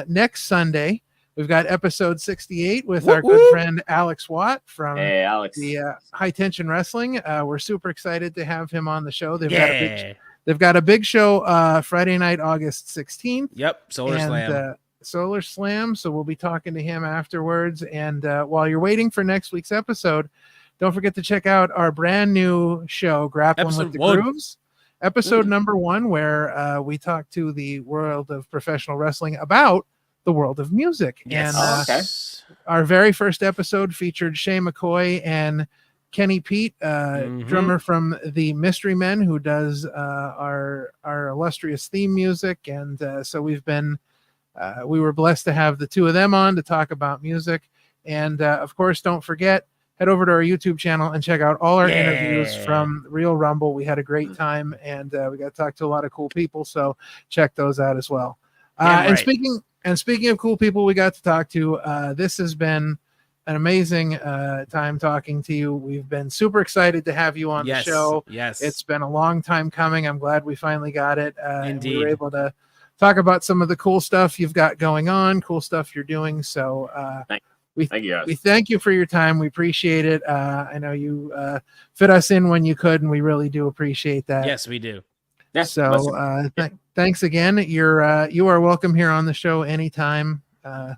next Sunday, we've got episode 68 with our good friend Alex Watt from the High Tension Wrestling. We're super excited to have him on the show. They've got a big show Friday night, August 16th. Yep, Solar Slam. So we'll be talking to him afterwards. And while you're waiting for next week's episode, don't forget to check out our brand new show, Grappling with the Grooves. Episode number 1, where we talk to the world of professional wrestling about the world of music. Yes. And our very first episode featured Shay McCoy and Kenny Pete, drummer from the Mystery Men, who does our illustrious theme music. And so we were blessed to have the 2 of them on to talk about music. And of course, don't forget, head over to our YouTube channel and check out all our interviews from Real Rumble. We had a great time, and we got to talk to a lot of cool people. So check those out as well. And speaking of cool people we got to talk to, this has been an amazing time talking to you. We've been super excited to have you on the show. Yes. It's been a long time coming. I'm glad we finally got it. Indeed. We were able to talk about some of the cool stuff you've got going on, cool stuff you're doing. So we thank you for your time. We appreciate it. I know you fit us in when you could, and we really do appreciate that. Yes, we do. Yeah, so thanks again. You are welcome here on the show anytime. It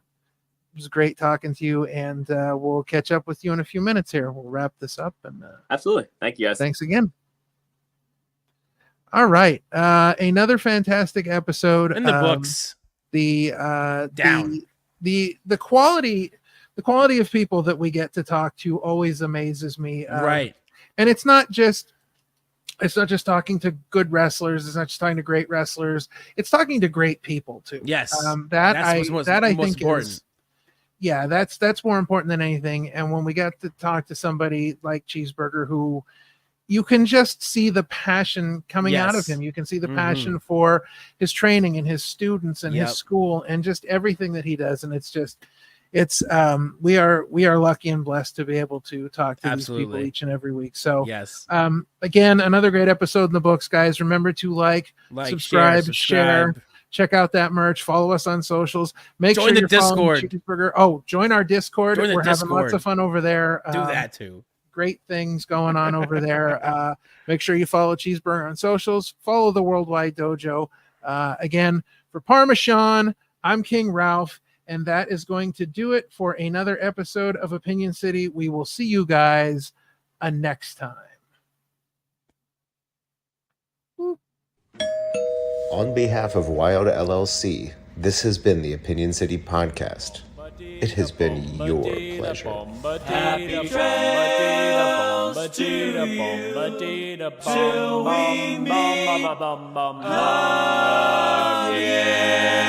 was great talking to you, and we'll catch up with you in a few minutes here. We'll wrap this up. And absolutely. Thank you, guys. Thanks again. All right. Another fantastic episode. In the books. The quality of people that we get to talk to always amazes me. Right. And it's not just talking to good wrestlers. It's not just talking to great wrestlers. It's talking to great people too. Yes. I think important. That's more important than anything. And when we got to talk to somebody like Cheeseburger, who you can just see the passion coming out of him. You can see the passion for his training and his students and his school and just everything that he does. And we are lucky and blessed to be able to talk to these people each and every week. So again, another great episode in the books, guys. Remember to like subscribe, share. Check out that merch. Follow us on socials. Make sure you're following Cheeseburger. Oh, join our Discord. We're having lots of fun over there. Do that too. Great things going on over there. Make sure you follow Cheeseburger on socials. Follow the Worldwide Dojo. Again, for Parma Sean, I'm King Ralph, and that is going to do it for another episode of Opinion City. We will see you guys next time. On behalf of Wild LLC, this has been the Opinion City Podcast. It has been your pleasure. Happy trails till we meet again.